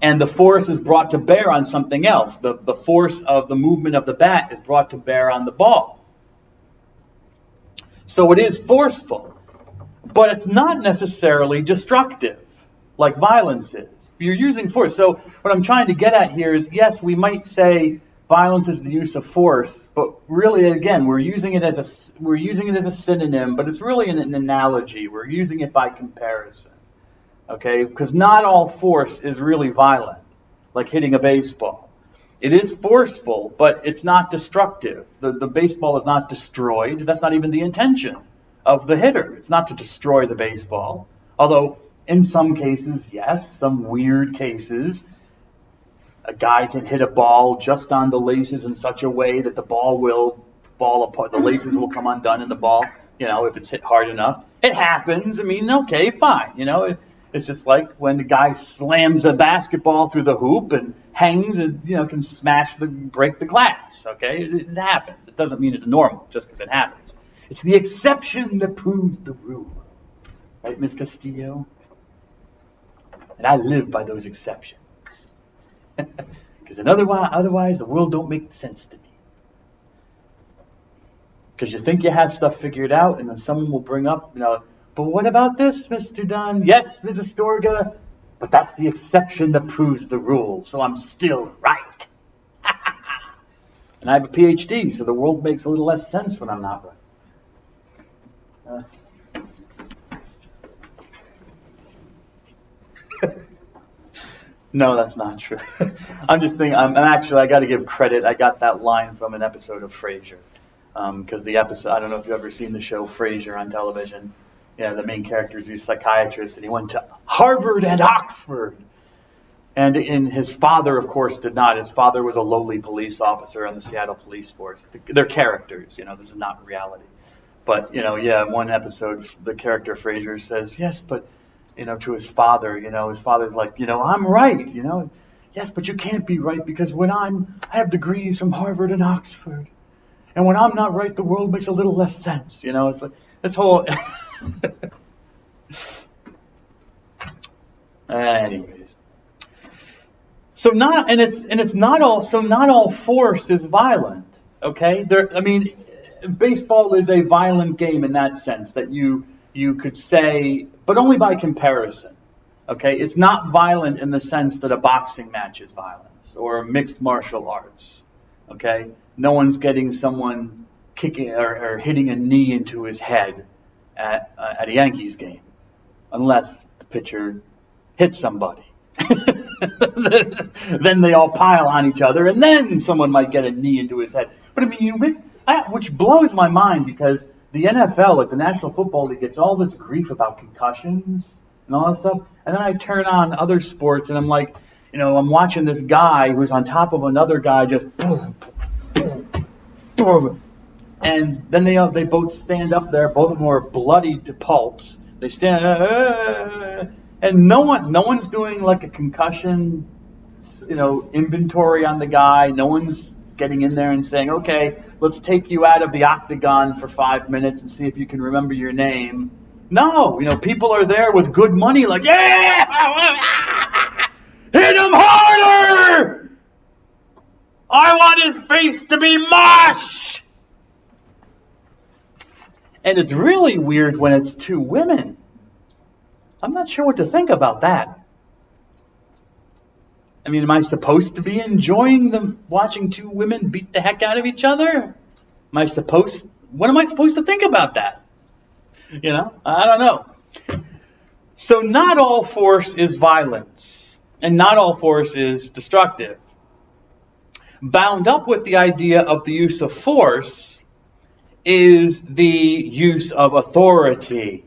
And the force is brought to bear on something else. The force of the movement of the bat is brought to bear on the ball. So it is forceful, but it's not necessarily destructive, like violence is. You're using force. So what I'm trying to get at here is, yes, we might say violence is the use of force, but really, again, we're using it as a synonym, but it's really an analogy. We're using it by comparison. Okay, because not all force is really violent, like hitting a baseball. It is forceful, but it's not destructive. The baseball is not destroyed. That's not even the intention of the hitter. It's not to destroy the baseball. Although, in some cases, yes, some weird cases, a guy can hit a ball just on the laces in such a way that the ball will fall apart. The laces will come undone in the ball, if it's hit hard enough. It happens. I mean, okay, fine. It's just like when the guy slams a basketball through the hoop and hangs and, can break the glass, okay? It happens. It doesn't mean it's normal just because it happens. It's the exception that proves the rule. Right, Ms. Castillo? And I live by those exceptions. Because otherwise the world don't make sense to me. Because you think you have stuff figured out, and then someone will bring up, but what about this, Mr. Dunn? Yes, Ms. Astorga, but that's the exception that proves the rule, so I'm still right. And I have a PhD, so the world makes a little less sense when I'm not right. No, that's not true. I'm just thinking, I'm actually, I got to give credit. I got that line from an episode of Frasier. Because the episode, I don't know if you've ever seen the show Frasier on television. Yeah, the main character is a psychiatrist, and he went to Harvard and Oxford. And his father, of course, did not. His father was a lowly police officer on the Seattle Police Force. They're characters, this is not reality. But, in one episode, the character Frasier says, yes, but, to his father, his father's like, I'm right, Yes, but you can't be right because I have degrees from Harvard and Oxford. And when I'm not right, the world makes a little less sense, It's like, this whole... Anyways. So not all force is violent, okay? Baseball is a violent game in that sense that you could say, but only by comparison, okay? It's not violent in the sense that a boxing match is violence or mixed martial arts, okay? No one's getting someone kicking or hitting a knee into his head at a Yankees game, unless the pitcher hits somebody. Then they all pile on each other, and then someone might get a knee into his head. But which blows my mind because the NFL, like the National Football League, gets all this grief about concussions and all that stuff. And then I turn on other sports, and I'm like, I'm watching this guy who's on top of another guy, just boom, boom, boom. And then they both stand up there. Both of them are bloodied to pulps. They stand, and no one's doing like a concussion, inventory on the guy. No one's getting in there and saying, okay, let's take you out of the octagon for 5 minutes and see if you can remember your name. No, people are there with good money, like, yeah, hit him harder. I want his face to be mush. And it's really weird when it's two women. I'm not sure what to think about that. Am I supposed to be enjoying watching two women beat the heck out of each other? What am I supposed to think about that? I don't know. So not all force is violence, and not all force is destructive. Bound up with the idea of the use of force is the use of authority.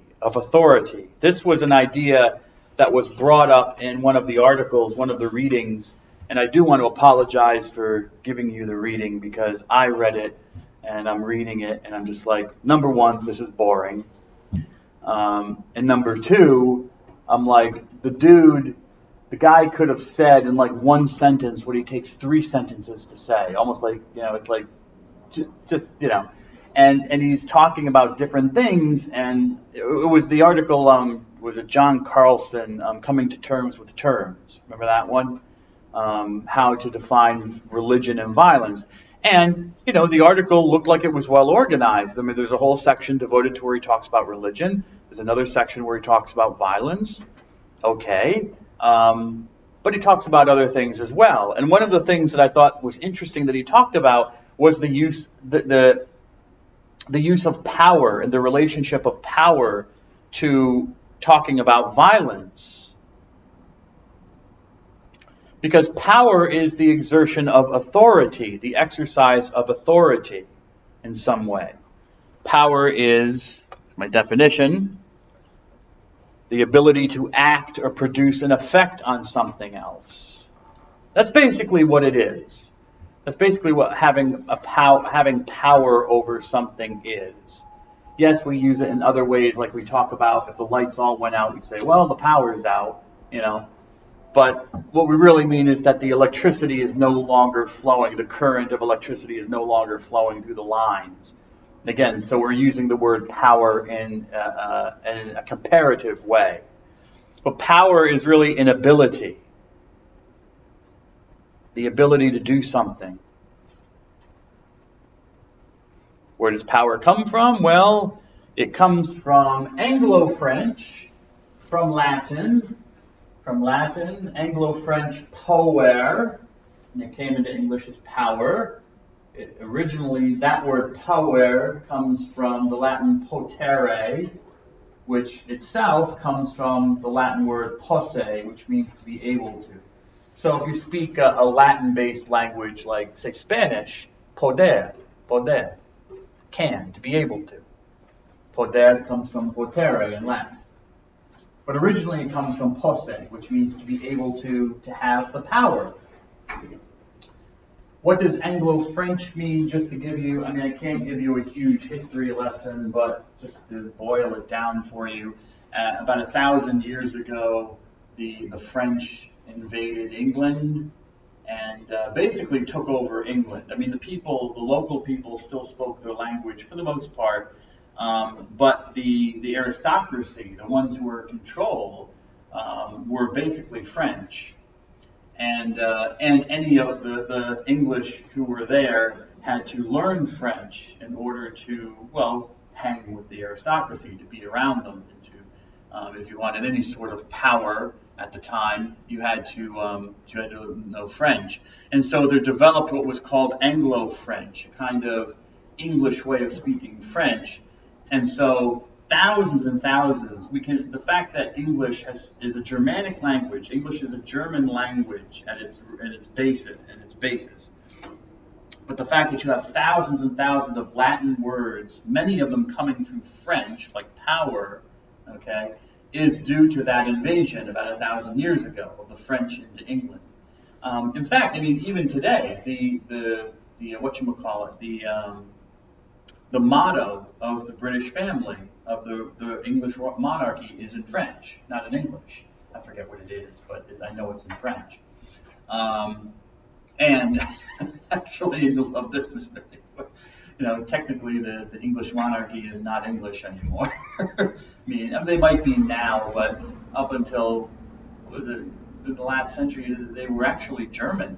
This was an idea that was brought up in one of the articles, one of the readings, and I do want to apologize for giving you the reading because I read it and I'm reading it and I'm just like, number one, this is boring. And number two, I'm like, the guy could have said in like one sentence what he takes 3 sentences to say, almost like, it's like, just. And he's talking about different things, and it was the article, was it John Carlson, Coming to Terms with Terms? Remember that one? How to define religion and violence. And, the article looked like it was well organized. There's a whole section devoted to where he talks about religion. There's another section where he talks about violence. Okay. But he talks about other things as well. And one of the things that I thought was interesting that he talked about was the use of power and the relationship of power to talking about violence. Because power is the exertion of authority, the exercise of authority in some way. Power is, my definition, the ability to act or produce an effect on something else. That's basically what it is. That's basically what having power over something is. Yes, we use it in other ways, like we talk about if the lights all went out, we'd say, well, the power's out, But what we really mean is that the electricity is no longer flowing. The current of electricity is no longer flowing through the lines. Again, so we're using the word power in a comparative way. But power is really an ability. The ability to do something. Where does power come from? Well, it comes from Anglo-French, from Latin, Anglo-French power, and it came into English as power. Originally, that word power comes from the Latin potere, which itself comes from the Latin word posse, which means to be able to. So if you speak a Latin-based language like, say, Spanish, poder, can, to be able to. Poder comes from potere in Latin. But originally it comes from posse, which means to be able to have the power. What does Anglo-French mean? Just to give you, I mean, I can't give you a huge history lesson, but just to boil it down for you, about 1,000 years ago, the French invaded England and basically took over England. I mean, the local people still spoke their language for the most part, but the aristocracy, the ones who were in control, were basically French. And any of the English who were there had to learn French in order to, well, hang with the aristocracy, to be around them, and to, if you wanted any sort of power at the time, you had to know French. And so there developed what was called Anglo-French, a kind of English way of speaking French. And so thousands and thousands. The fact that English is a Germanic language. English is a German language at its basis. But the fact that you have thousands and thousands of Latin words, many of them coming through French, like power, okay, is due to that invasion about 1,000 years ago of the French into England. In fact, I mean, even today, the motto of the British family, of the English monarchy, is in French, not in English. I forget what it is, but I know it's in French. And actually, of this perspective, technically the English monarchy is not English anymore. I mean, they might be now, but up until, in the last century, they were actually German.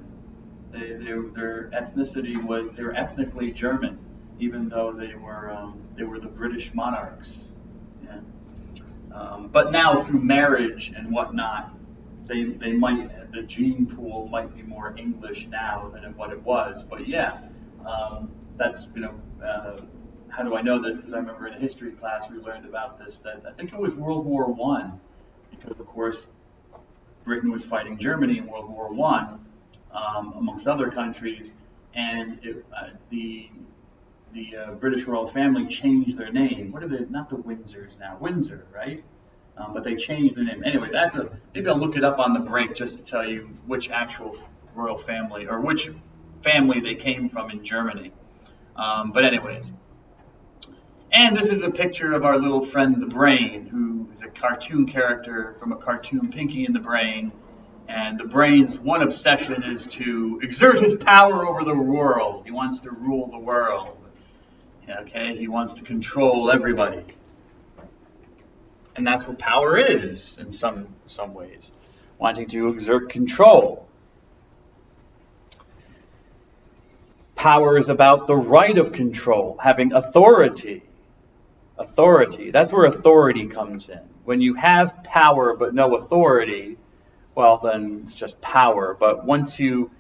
Their ethnicity was, they were ethnically German, even though they were the British monarchs. Yeah. But now through marriage and whatnot, the gene pool might be more English now than what it was. But yeah, that's, how do I know this? Because I remember in a history class we learned about this, that I think it was World War I, because of course Britain was fighting Germany in World War I, amongst other countries, and the British royal family changed their name. What are they? Not the Windsors now. Windsor, right? But they changed their name. Anyways, maybe I'll look it up on the break just to tell you which actual royal family, or which family they came from in Germany. But anyways. And this is a picture of our little friend, the Brain, who is a cartoon character from a cartoon, Pinky and the Brain. And the Brain's one obsession is to exert his power over the world. He wants to rule the world. Okay, he wants to control everybody. And that's what power is in some ways, wanting to exert control. Power is about the right of control, having authority. Authority, that's where authority comes in. When you have power but no authority, well, then it's just power. But once you,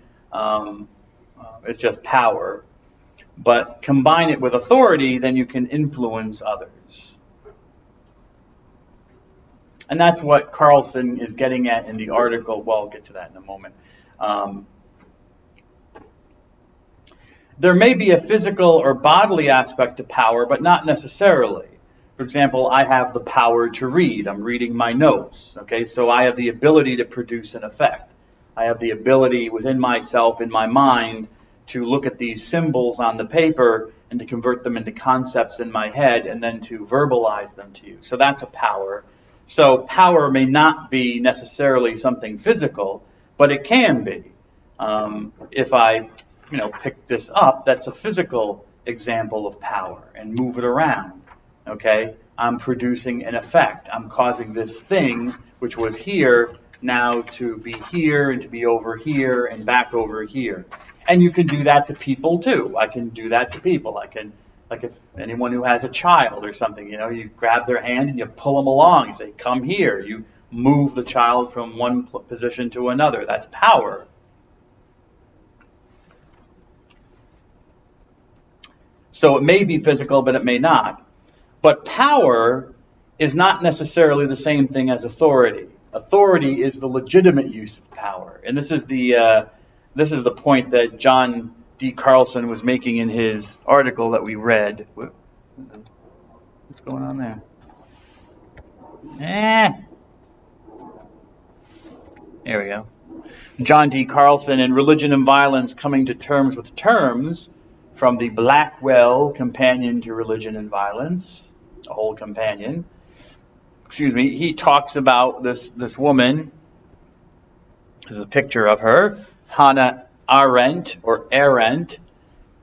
it's just power. But combine it with authority, then you can influence others. And that's what Carlson is getting at in the article. Well, I'll get to that in a moment. There may be a physical or bodily aspect to power, but not necessarily. For example, I have the power to read. I'm reading my notes. Okay, so I have the ability to produce an effect. I have the ability within myself, in my mind, to look at these symbols on the paper and to convert them into concepts in my head and then to verbalize them to you. So that's a power. So power may not be necessarily something physical, but it can be. If I pick this up, that's a physical example of power, and move it around. Okay, I'm producing an effect. I'm causing this thing, which was here, now to be here and to be over here and back over here. And you can do that to people too. I can do that to people. I can, like if anyone who has a child or something, you grab their hand and you pull them along. You say, come here. You move the child from one position to another. That's power. So it may be physical, but it may not. But power is not necessarily the same thing as authority. Authority is the legitimate use of power. And this is the point that John D. Carlson was making in his article that we read. What's going on there? There we go. John D. Carlson in Religion and Violence, Coming to Terms with Terms, from the Blackwell Companion to Religion and Violence, a whole companion. He talks about this woman. There's a picture of her, Hannah Arendt,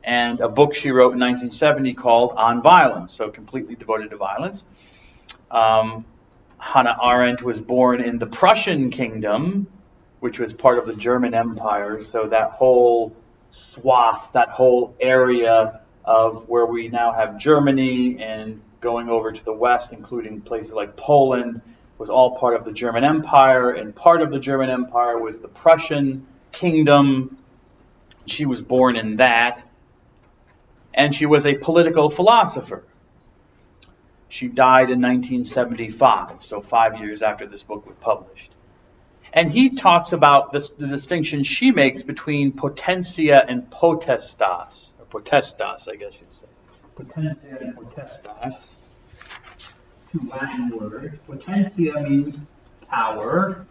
and a book she wrote in 1970 called On Violence, so completely devoted to violence. Hannah Arendt was born in the Prussian kingdom, which was part of the German Empire, so that whole swath, that whole area of where we now have Germany and going over to the west, including places like Poland, was all part of the German Empire, and part of the German Empire was the Prussian kingdom. She was born in that, and she was a political philosopher. She died in 1975, so 5 years after this book was published. And he talks about the distinction she makes between potentia and potestas, or potestas, I guess you'd say. Potentia and potestas, two Latin words. Potentia means power,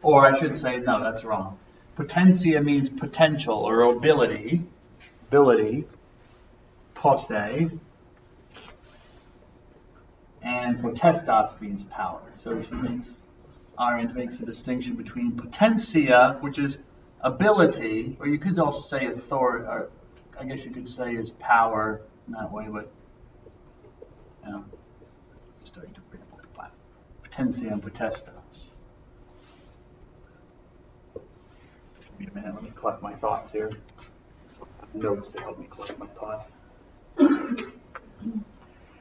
or I should say, no, that's wrong. Potentia means potential or ability, posse, and potestas means power. So Arendt makes a distinction between potentia, which is ability, or you could also say authority, or I guess you could say is power in that way, but starting to bring up potentia and potestas. Wait a minute, let me collect my thoughts here. Notes to help me collect my thoughts.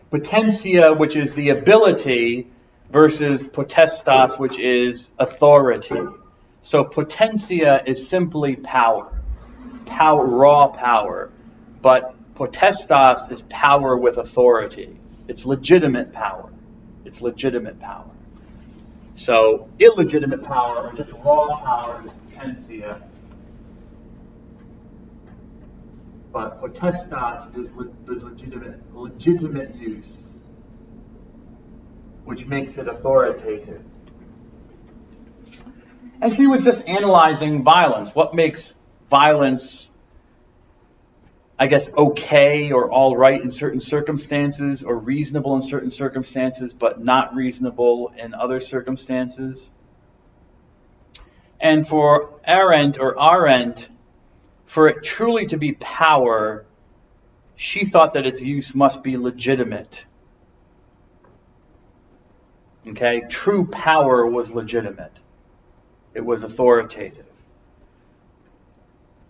Potentia, which is the ability, versus potestas, which is authority. So potentia is simply power, raw power. But potestas is power with authority. It's legitimate power. So illegitimate power, or just raw power, is potentia. But potestas is the legitimate use, which makes it authoritative. And she was just analyzing violence. What makes violence, I guess, okay or all right in certain circumstances, or reasonable in certain circumstances, but not reasonable in other circumstances? And for Arendt, for it truly to be power, she thought that its use must be legitimate. Okay, true power was legitimate. It was authoritative.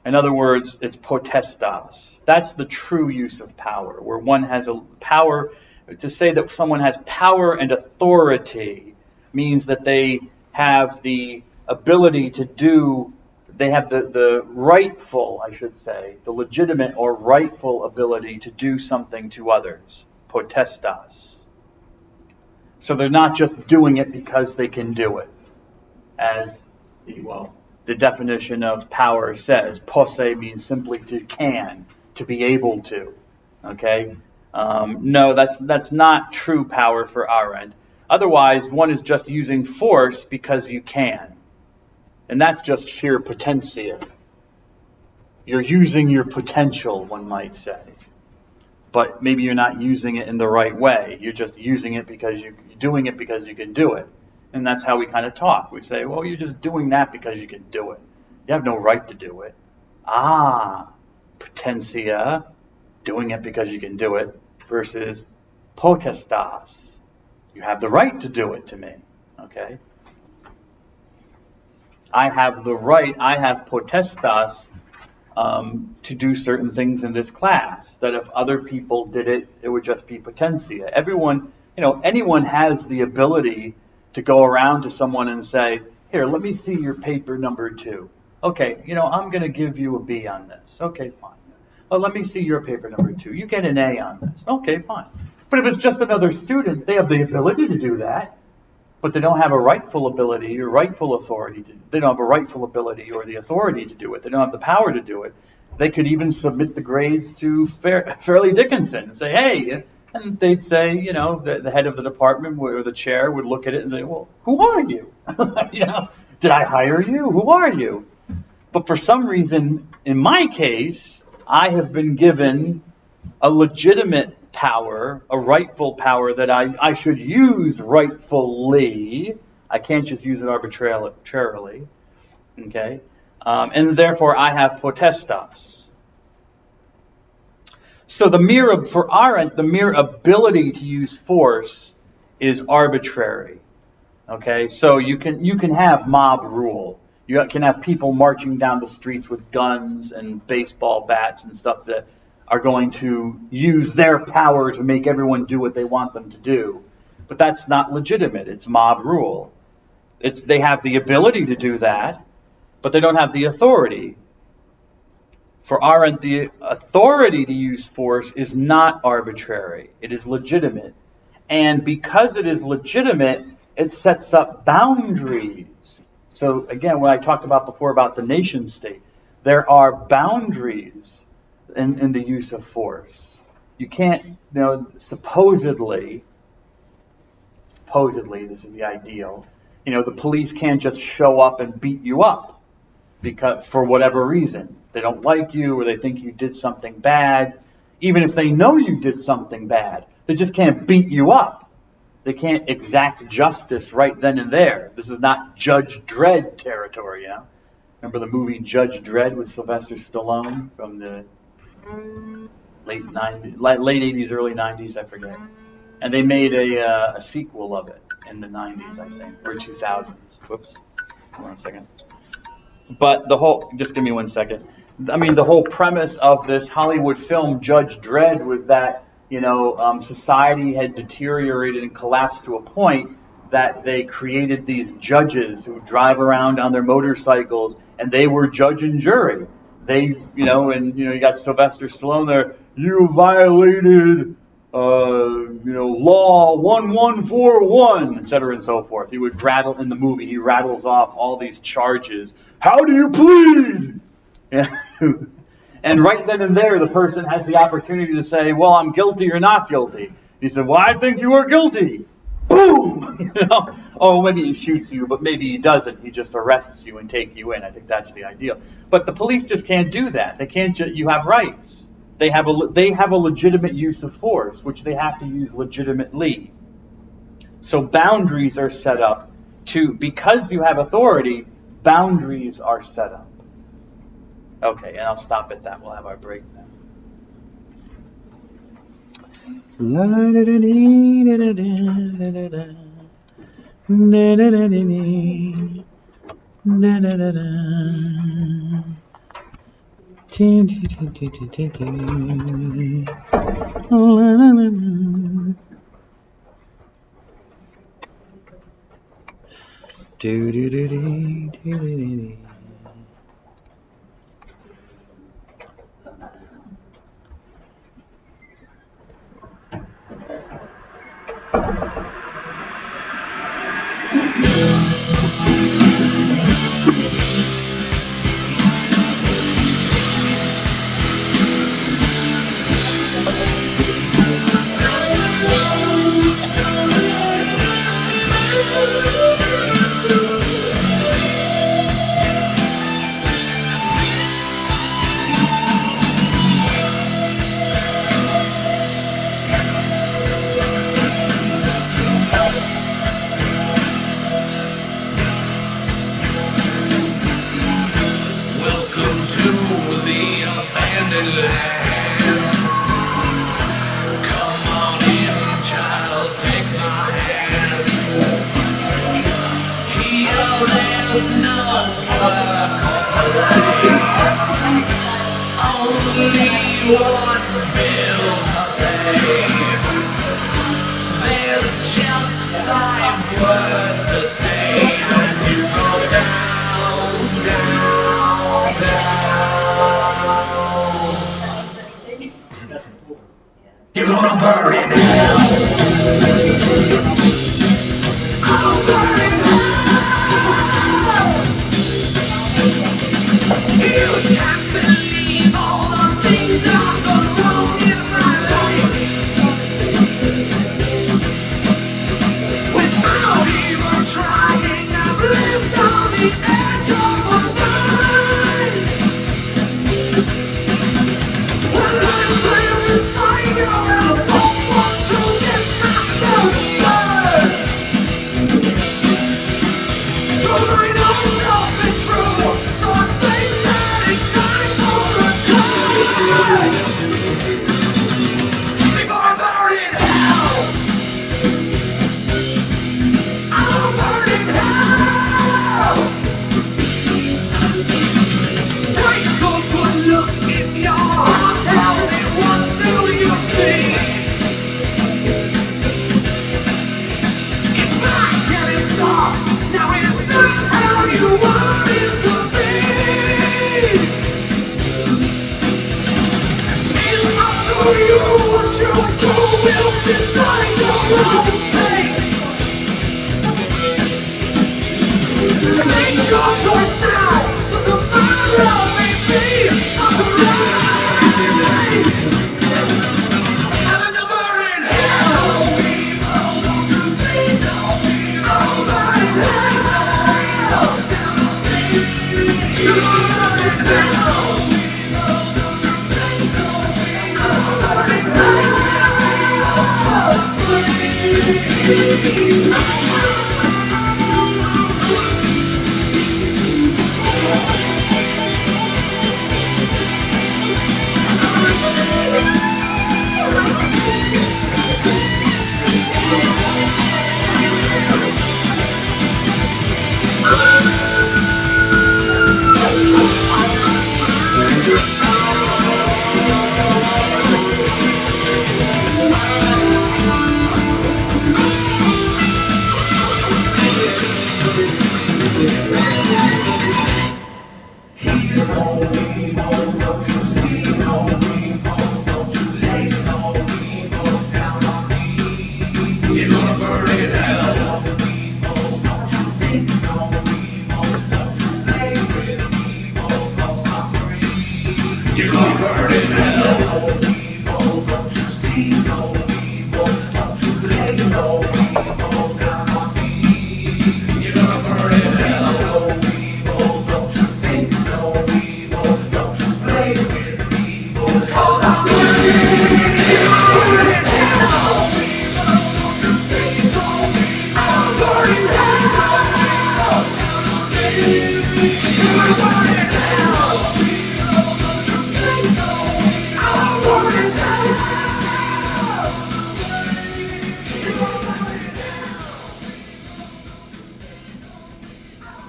In other words, it's potestas. That's the true use of power, where one has a power. To say that someone has power and authority means that they have the ability to do, they have the rightful, I should say, the legitimate or rightful ability to do something to others. Potestas. So they're not just doing it because they can do it, as the definition of power says. Posse means simply to be able to. Okay? No, that's not true power for Arendt. Otherwise, one is just using force because you can. And that's just sheer potentia. You're using your potential, one might say. But maybe you're not using it in the right way. You're just using it because you're doing it because you can do it. And that's how we kind of talk. We say, well, you're just doing that because you can do it. You have no right to do it. Potentia, doing it because you can do it, versus potestas. You have the right to do it to me. Okay? I have the right, I have potestas to do certain things in this class, that if other people did it, it would just be potentia. Everyone, anyone has the ability to go around to someone and say, here, let me see your paper number 2. Okay, I'm going to give you a B on this. Okay, fine. Oh, let me see your paper number 2. You get an A on this. Okay, fine. But if it's just another student, they have the ability to do that. but they don't have a rightful ability or rightful authority. They don't have a rightful ability or the authority to do it. They don't have the power to do it. They could even submit the grades to Fairleigh Dickinson and say, hey, and they'd say, you know, the head of the department or the chair would look at it and say, well, who are you? You know, did I hire you? Who are you? But for some reason, in my case, I have been given a legitimate power, a rightful power that I should use rightfully. I can't just use it arbitrarily. Okay? And therefore, I have potestas. So the mere ability to use force is arbitrary. Okay? So you can have mob rule. You can have people marching down the streets with guns and baseball bats and stuff that are going to use their power to make everyone do what they want them to do. But that's not legitimate. It's mob rule. They have the ability to do that, but they don't have the authority. For Arendt, the authority to use force is not arbitrary. It is legitimate. And because it is legitimate, it sets up boundaries. So again, what I talked about before about the nation state, there are boundaries in the use of force. You can't, you know, supposedly, this is the ideal, you know, the police can't just show up and beat you up because for whatever reason. They don't like you or they think you did something bad. Even if they know you did something bad, they just can't beat you up. They can't exact justice right then and there. This is not Judge Dredd territory, you know? Remember the movie Judge Dredd with Sylvester Stallone from the late 80s, early 90s, I forget. And they made a sequel of it in the 90s, I think, or 2000s. Whoops. Hold on a second. But just give me 1 second. I mean, the whole premise of this Hollywood film, Judge Dredd, was that, you know, society had deteriorated and collapsed to a point that they created these judges who drive around on their motorcycles, and they were judge and jury. They, you know, and, you know, you got Sylvester Stallone there, you violated, law 1141, et cetera, and so forth. He would rattle, in the movie, he rattles off all these charges. How do you plead? And right then and there, the person has the opportunity to say, well, I'm guilty or not guilty. He said, well, I think you are guilty. Boom! You know? Oh, maybe he shoots you, but maybe he doesn't. He just arrests you and takes you in. I think that's the ideal. But the police just can't do that. They can't. You have rights. They have a legitimate use of force, which they have to use legitimately. So boundaries are set up because you have authority, boundaries are set up. Okay, and I'll stop at that. We'll have our break now. You're gonna burn in hell.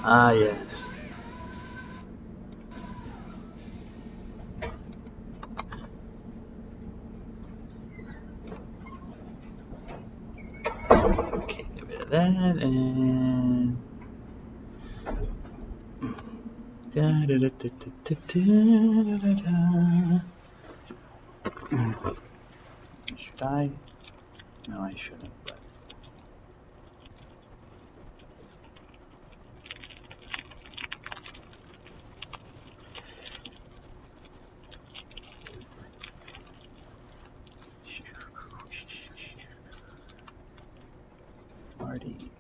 Ah, yes. Okay, get rid of that and should I? No, I shouldn't. But Smarties.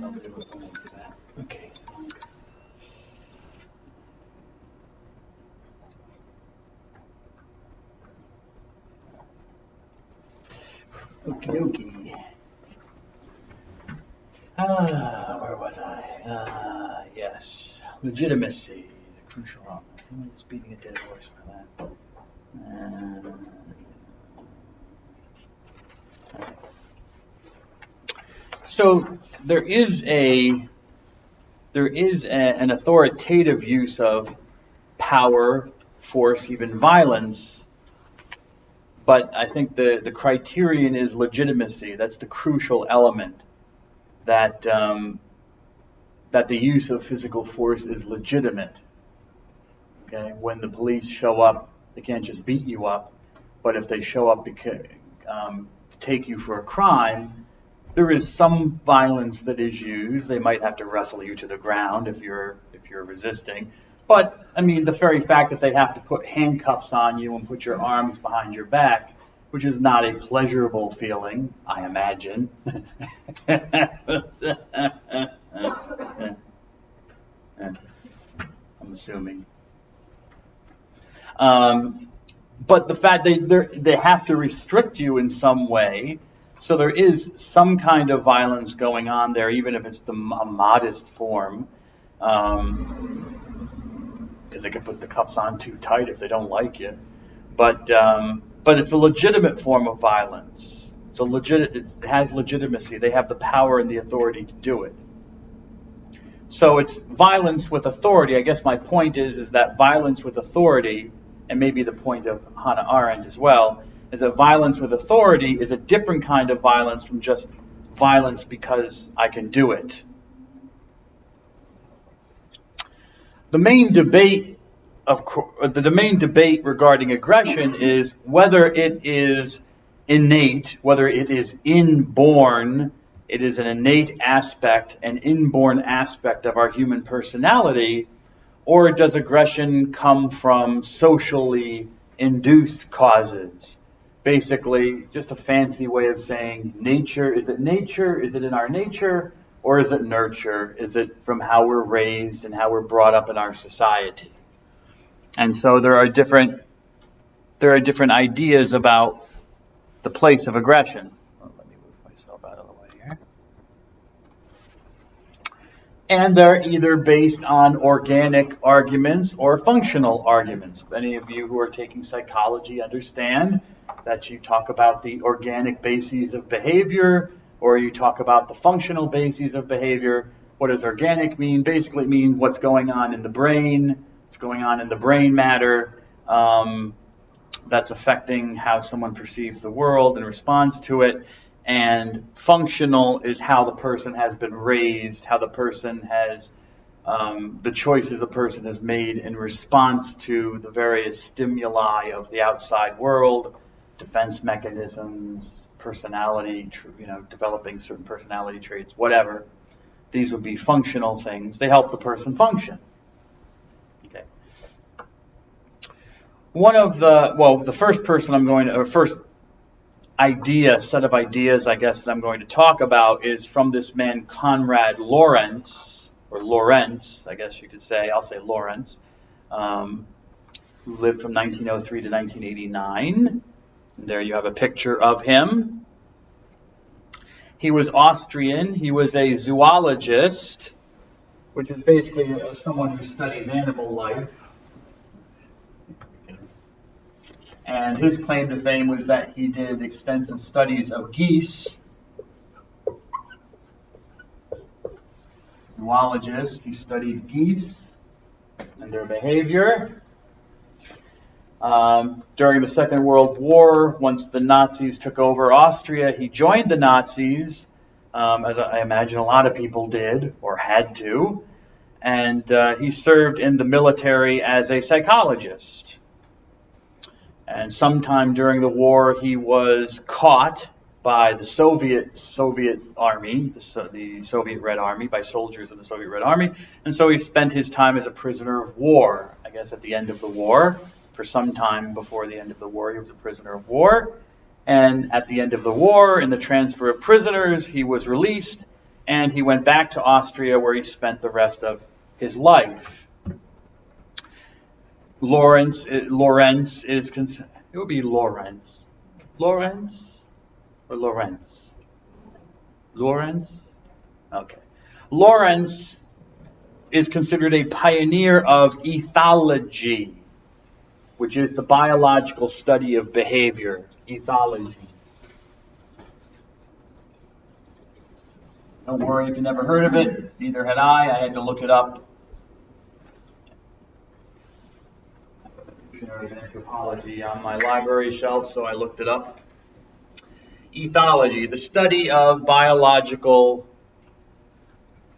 else I'll be able to go into that. Okay. Okie dokie. Where was I? Yes. Legitimacy is a crucial element. I'm just beating a dead horse for that. So there is an authoritative use of power, force, even violence. But I think the criterion is legitimacy. That's the crucial element. That the use of physical force is legitimate. Okay, when the police show up, they can't just beat you up. But if they show up to take you for a crime, there is some violence that is used. They might have to wrestle you to the ground if you're resisting. But I mean, the very fact that they have to put handcuffs on you and put your arms behind your back, which is not a pleasurable feeling, I imagine. I'm assuming. But the fact they have to restrict you in some way, so there is some kind of violence going on there, even if it's a modest form. Because they can put the cuffs on too tight if they don't like you. But it's a legitimate form of violence. It has legitimacy. They have the power and the authority to do it. So it's violence with authority. I guess my point is that violence with authority, and maybe the point of Hannah Arendt as well, is that violence with authority is a different kind of violence from just violence because I can do it. The main debate regarding aggression is whether it is innate, whether it is inborn. It is an innate aspect, an inborn aspect of our human personality, or does aggression come from socially induced causes? Basically, just a fancy way of saying nature. Is it nature? Is it in our nature? Or is it nurture? Is it from how we're raised and how we're brought up in our society? And so there are different ideas about the place of aggression. Well, let me move myself out of the way here. And they're either based on organic arguments or functional arguments. Any of you who are taking psychology understand that you talk about the organic bases of behavior, or you talk about the functional bases of behavior. What does organic mean? Basically, it means what's going on in the brain, what's going on in the brain matter, that's affecting how someone perceives the world and responds to it. And functional is how the person has been raised, how the person has, the choices the person has made in response to the various stimuli of the outside world, defense mechanisms, personality, developing certain personality traits, whatever. These would be functional things. They help the person function. Okay. The first set of ideas, I guess, that I'm going to talk about is from this man Konrad Lorenz, or Lorentz, I guess you could say. I'll say Lorentz, who lived from 1903 to 1989. There you have a picture of him. He was Austrian. He was a zoologist, which is basically someone who studies animal life. And his claim to fame was that he did extensive studies of geese. Zoologist, he studied geese and their behavior. During the Second World War, once the Nazis took over Austria, he joined the Nazis, as I imagine a lot of people did, or had to, and he served in the military as a psychologist. And sometime during the war, he was caught by the Soviet Army, the Soviet Red Army, by soldiers of the Soviet Red Army, and so he spent his time as a prisoner of war. I guess at the end of the war, for some time before the end of the war, he was a prisoner of war. And at the end of the war, in the transfer of prisoners, he was released, and he went back to Austria where he spent the rest of his life. Lorenz is considered, it would be Lorenz or Lorenz? Lorenz? Okay. Lorenz is considered a pioneer of ethology, which is the biological study of behavior. Ethology. Don't worry if you never heard of it. Neither had I. I had to look it up. Dictionary of Anthropology on my library shelf, so I looked it up. Ethology, the study of biological,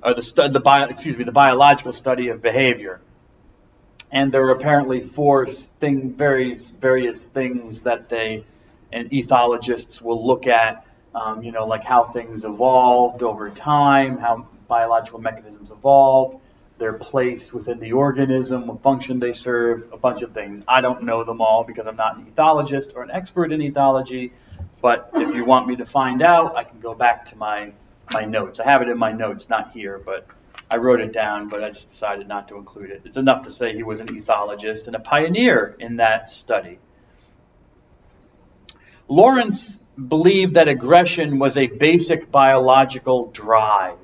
or the biological study of behavior. And there are apparently various things that ethologists will look at, like how things evolved over time, how biological mechanisms evolved, their place within the organism, what function they serve, a bunch of things. I don't know them all because I'm not an ethologist or an expert in ethology, but if you want me to find out, I can go back to my notes. I have it in my notes, not here, but I wrote it down, but I just decided not to include it. It's enough to say he was an ethologist and a pioneer in that study. Lawrence believed that aggression was a basic biological drive.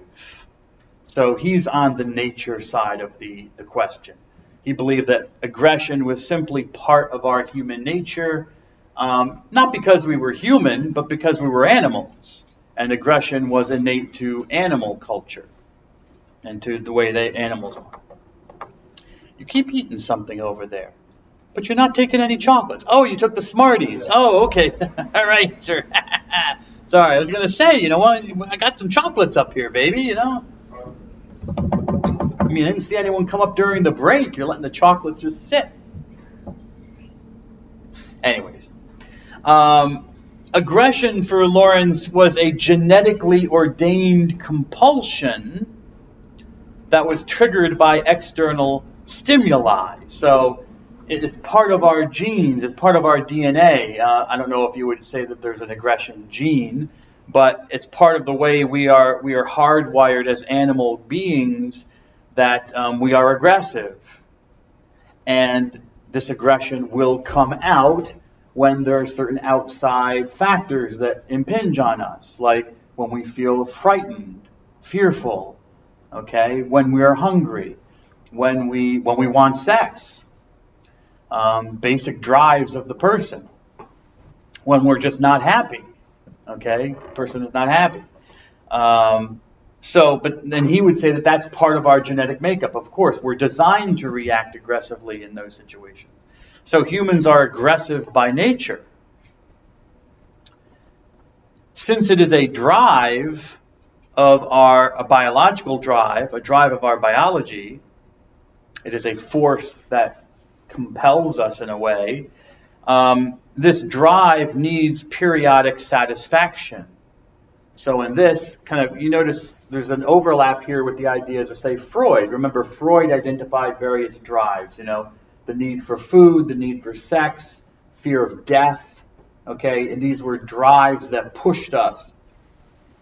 So he's on the nature side of the question. He believed that aggression was simply part of our human nature, not because we were human, but because we were animals. And aggression was innate to animal culture and to the way animals are. You keep eating something over there, but you're not taking any chocolates. Oh, you took the Smarties. Oh, okay. All right, sure. Sorry, I was going to say, I got some chocolates up here, baby, I mean, I didn't see anyone come up during the break. You're letting the chocolates just sit. Anyways. Aggression for Lawrence was a genetically ordained compulsion that was triggered by external stimuli. So it's part of our genes, it's part of our DNA. I don't know if you would say that there's an aggression gene, but it's part of the way we are hardwired as animal beings that we are aggressive. And this aggression will come out when there are certain outside factors that impinge on us, like when we feel frightened, fearful, okay, when we are hungry, when we want sex, basic drives of the person, when we're just not happy, okay, the person is not happy. But then he would say that that's part of our genetic makeup. Of course, we're designed to react aggressively in those situations. So humans are aggressive by nature. Since it is a drive of a biological drive, a drive of our biology, it is a force that compels us in a way. This drive needs periodic satisfaction. So in this you notice there's an overlap here with the ideas of, say, Freud. Remember, Freud identified various drives, the need for food, the need for sex, fear of death, okay? And these were drives that pushed us,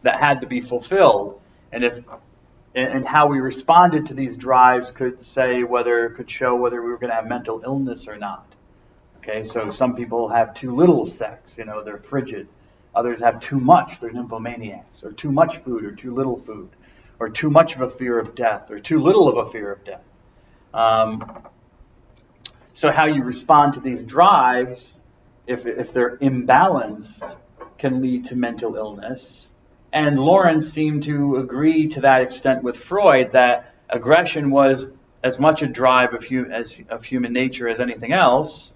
that had to be fulfilled. And how we responded to these drives could show whether we were going to have mental illness or not. Okay, so some people have too little sex, they're frigid. Others have too much, they're nymphomaniacs, or too much food, or too little food, or too much of a fear of death, or too little of a fear of death. So how you respond to these drives, if they're imbalanced, can lead to mental illness. And Lawrence seemed to agree to that extent with Freud that aggression was as much a drive of human nature as anything else,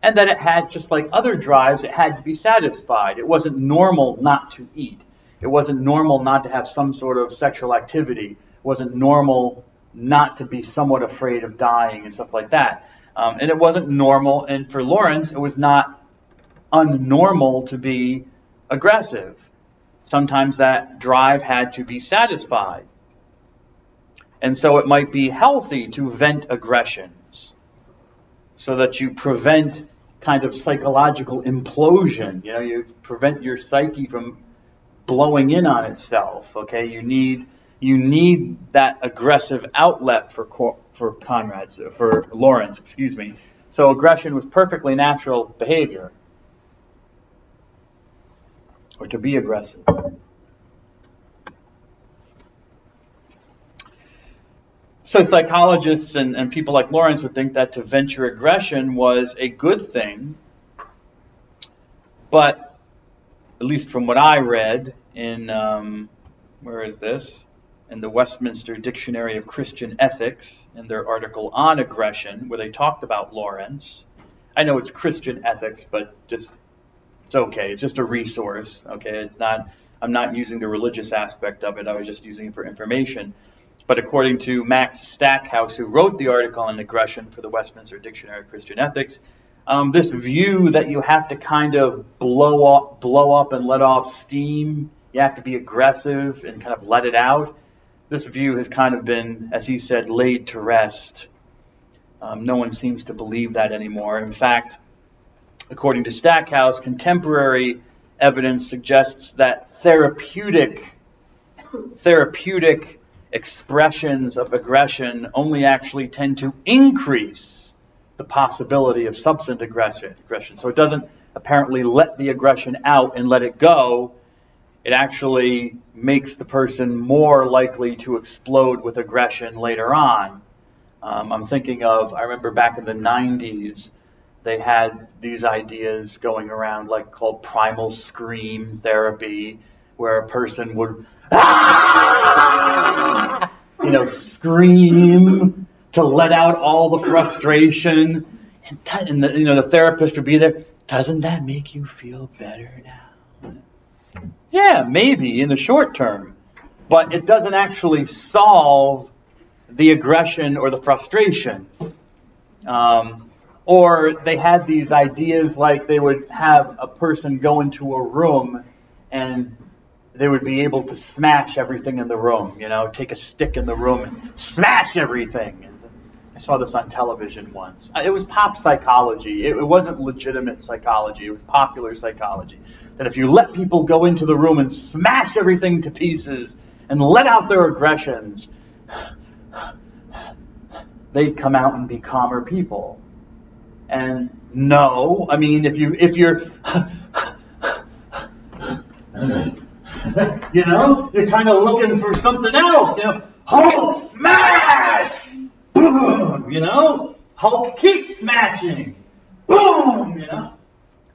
and that it had, just like other drives, it had to be satisfied. It wasn't normal not to eat. It wasn't normal not to have some sort of sexual activity. It wasn't normal not to be somewhat afraid of dying and stuff like that. And it wasn't normal, and for Lawrence, it was not unnormal to be aggressive. Sometimes that drive had to be satisfied. And so it might be healthy to vent aggressions so that you prevent kind of psychological implosion. You prevent your psyche from blowing in on itself. Okay, you need that aggressive outlet for Lawrence, excuse me. So aggression was perfectly natural behavior, or to be aggressive. So psychologists and people like Lawrence would think that to venture aggression was a good thing, but at least from what I read in, where is this? In the Westminster Dictionary of Christian Ethics, in their article on aggression, where they talked about Lawrence. I know it's Christian ethics, but it's okay. It's just a resource. Okay, I'm not using the religious aspect of it. I was just using it for information. But according to Max Stackhouse, who wrote the article on aggression for the Westminster Dictionary of Christian Ethics, this view that you have to kind of blow up and let off steam, you have to be aggressive and kind of let it out, this view has kind of been, as he said, laid to rest. No one seems to believe that anymore. In fact, according to Stackhouse, contemporary evidence suggests that therapeutic expressions of aggression only actually tend to increase the possibility of subsequent aggression. So it doesn't apparently let the aggression out and let it go. It actually makes the person more likely to explode with aggression later on. I'm thinking of, I remember back in the 90s, they had these ideas going around like called primal scream therapy, where a person would scream to let out all the frustration, and the therapist would be there. Doesn't that make you feel better now? Yeah, maybe in the short term, but it doesn't actually solve the aggression or the frustration. Or they had these ideas like they would have a person go into a room and they would be able to smash everything in the room, take a stick in the room and smash everything. And I saw this on television once. It was pop psychology. It wasn't legitimate psychology. It was popular psychology. That if you let people go into the room and smash everything to pieces and let out their aggressions, they'd come out and be calmer people. And no, I mean, if you're, you're kind of looking for something else, Hulk smash, boom, Hulk keep smashing, boom,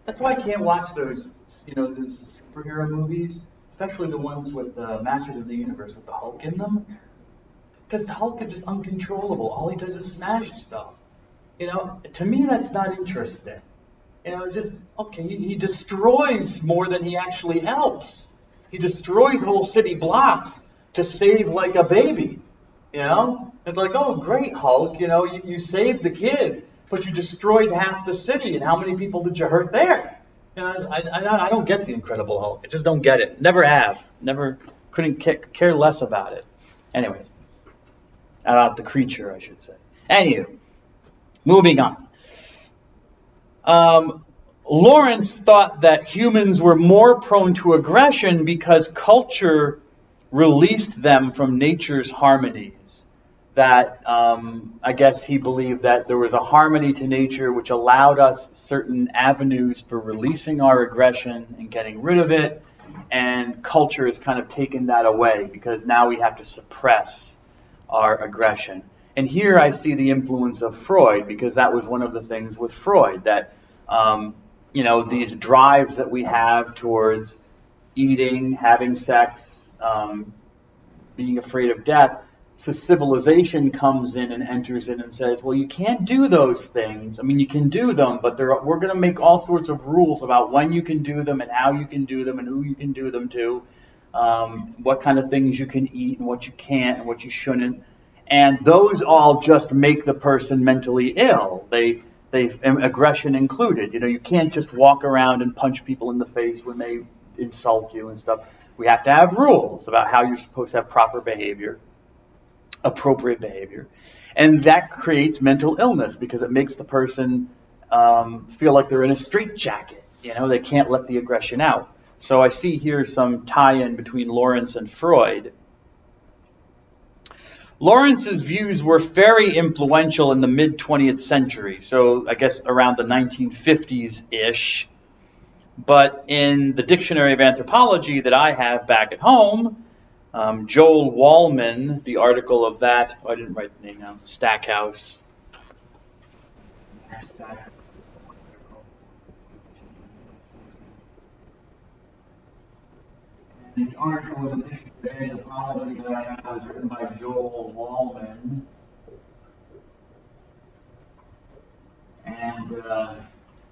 That's why I can't watch those superhero movies, especially the ones with the Masters of the Universe with the Hulk in them, because the Hulk is just uncontrollable. All he does is smash stuff. To me, that's not interesting. He destroys more than he actually helps. He destroys whole city blocks to save like a baby. It's like, oh, great, Hulk, you saved the kid, but you destroyed half the city, and how many people did you hurt there? I don't get the Incredible Hulk. I just don't get it. Never have. Never couldn't care less about it. Anyways, about the creature, I should say. Anywho. Moving on. Lawrence thought that humans were more prone to aggression because culture released them from nature's harmonies. That, I guess he believed that there was a harmony to nature which allowed us certain avenues for releasing our aggression and getting rid of it, and culture has kind of taken that away because now we have to suppress our aggression. And here I see the influence of Freud, because that was one of the things with Freud, that, these drives that we have towards eating, having sex, being afraid of death. So civilization comes in and enters in and says, well, you can't do those things. I mean, you can do them, but we're going to make all sorts of rules about when you can do them and how you can do them and who you can do them to, what kind of things you can eat and what you can't and what you shouldn't. And those all just make the person mentally ill. They aggression included. You can't just walk around and punch people in the face when they insult you and stuff. We have to have rules about how you're supposed to have proper behavior, appropriate behavior. And that creates mental illness because it makes the person feel like they're in a straitjacket. They can't let the aggression out. So I see here some tie-in between Lawrence and Freud. Lawrence's views were very influential in the mid-20th century, so I guess around the 1950s-ish. But in the Dictionary of Anthropology that I have back at home, Joel Wallman, the article of that, I didn't write the name down, Stackhouse. The article of the Dictionary of Anthropology that I have was written by Joel Wallman. And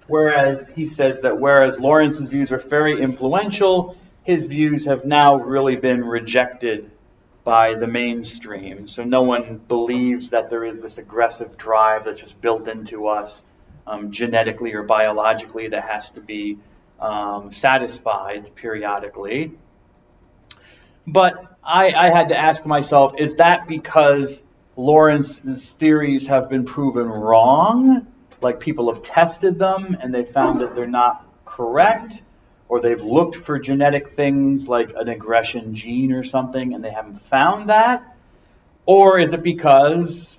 whereas he says that whereas Lawrence's views are very influential, his views have now really been rejected by the mainstream. So no one believes that there is this aggressive drive that's just built into us genetically or biologically that has to be satisfied periodically. But I had to ask myself, is that because Lawrence's theories have been proven wrong? Like people have tested them and they found that they're not correct? Or they've looked for genetic things like an aggression gene or something and they haven't found that? Or is it because,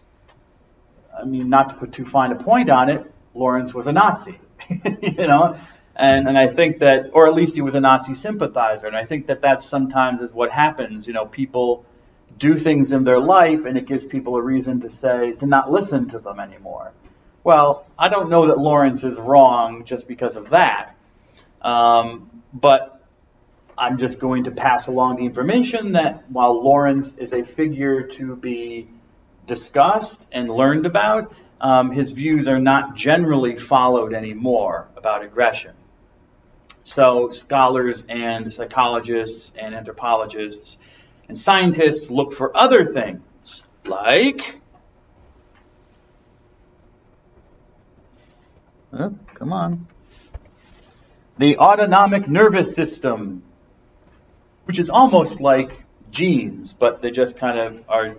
I mean, not to put too fine a point on it, Lawrence was a Nazi, you know? And I think that, or at least he was a Nazi sympathizer. And I think that that sometimes is what happens. You know, people do things in their life and it gives people a reason to say, to not listen to them anymore. Well, I don't know that Lawrence is wrong just because of that. But I'm just going to pass along the information that while Lawrence is a figure to be discussed and learned about, his views are not generally followed anymore about aggression. So scholars and psychologists and anthropologists and scientists look for other things like, oh, come on, the autonomic nervous system, which is almost like genes, but they just kind of are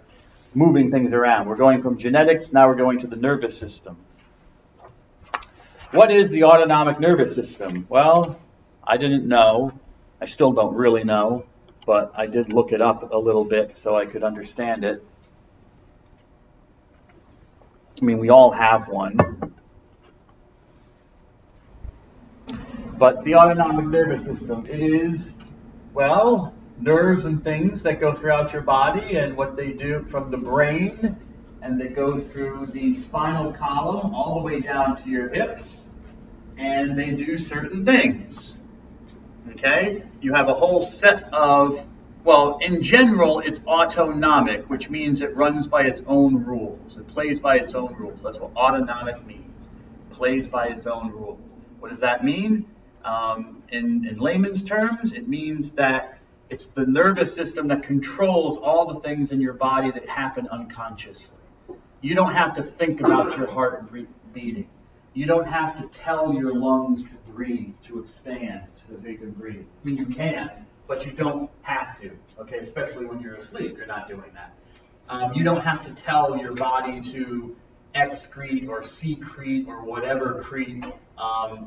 moving things around. We're going from genetics, now we're going to the nervous system. What is the autonomic nervous system? Well, I didn't know. I still don't really know, but I did look it up a little bit so I could understand it. I mean, we all have one. But the autonomic nervous system, it is, well, nerves and things that go throughout your body and what they do from the brain, and they go through the spinal column all the way down to your hips, and they do certain things. Okay? You have a whole set of, well, in general, it's autonomic, which means it runs by its own rules. It plays by its own rules. That's what autonomic means. It plays by its own rules. What does that mean? In layman's terms, it means that it's the nervous system that controls all the things in your body that happen unconsciously. You don't have to think about your heart beating. You don't have to tell your lungs to breathe, to expand, so they can breathe. I mean, you can, but you don't have to, okay? Especially when you're asleep, you're not doing that. You don't have to tell your body to excrete or secrete or whatever crete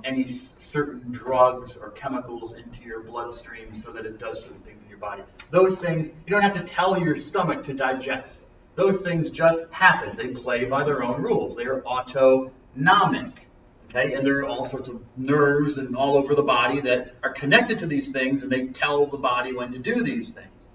any certain drugs or chemicals into your bloodstream so that it does certain things in your body. Those things, you don't have to tell your stomach to digest. Those things just happen. They play by their own rules. They are autonomic. Okay? And there are all sorts of nerves and all over the body that are connected to these things, and they tell the body when to do these things.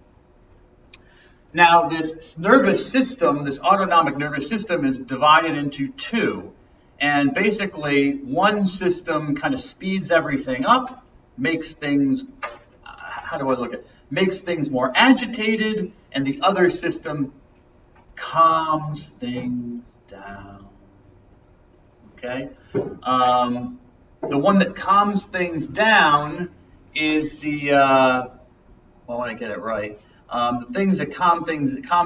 Now, this nervous system, this autonomic nervous system, is divided into two. And basically, one system kind of speeds everything up, makes things, how do I look at it? Makes things more agitated, and the other system calms things down. Okay? The one that calms things down is the, well, I want to get it right. The things that calms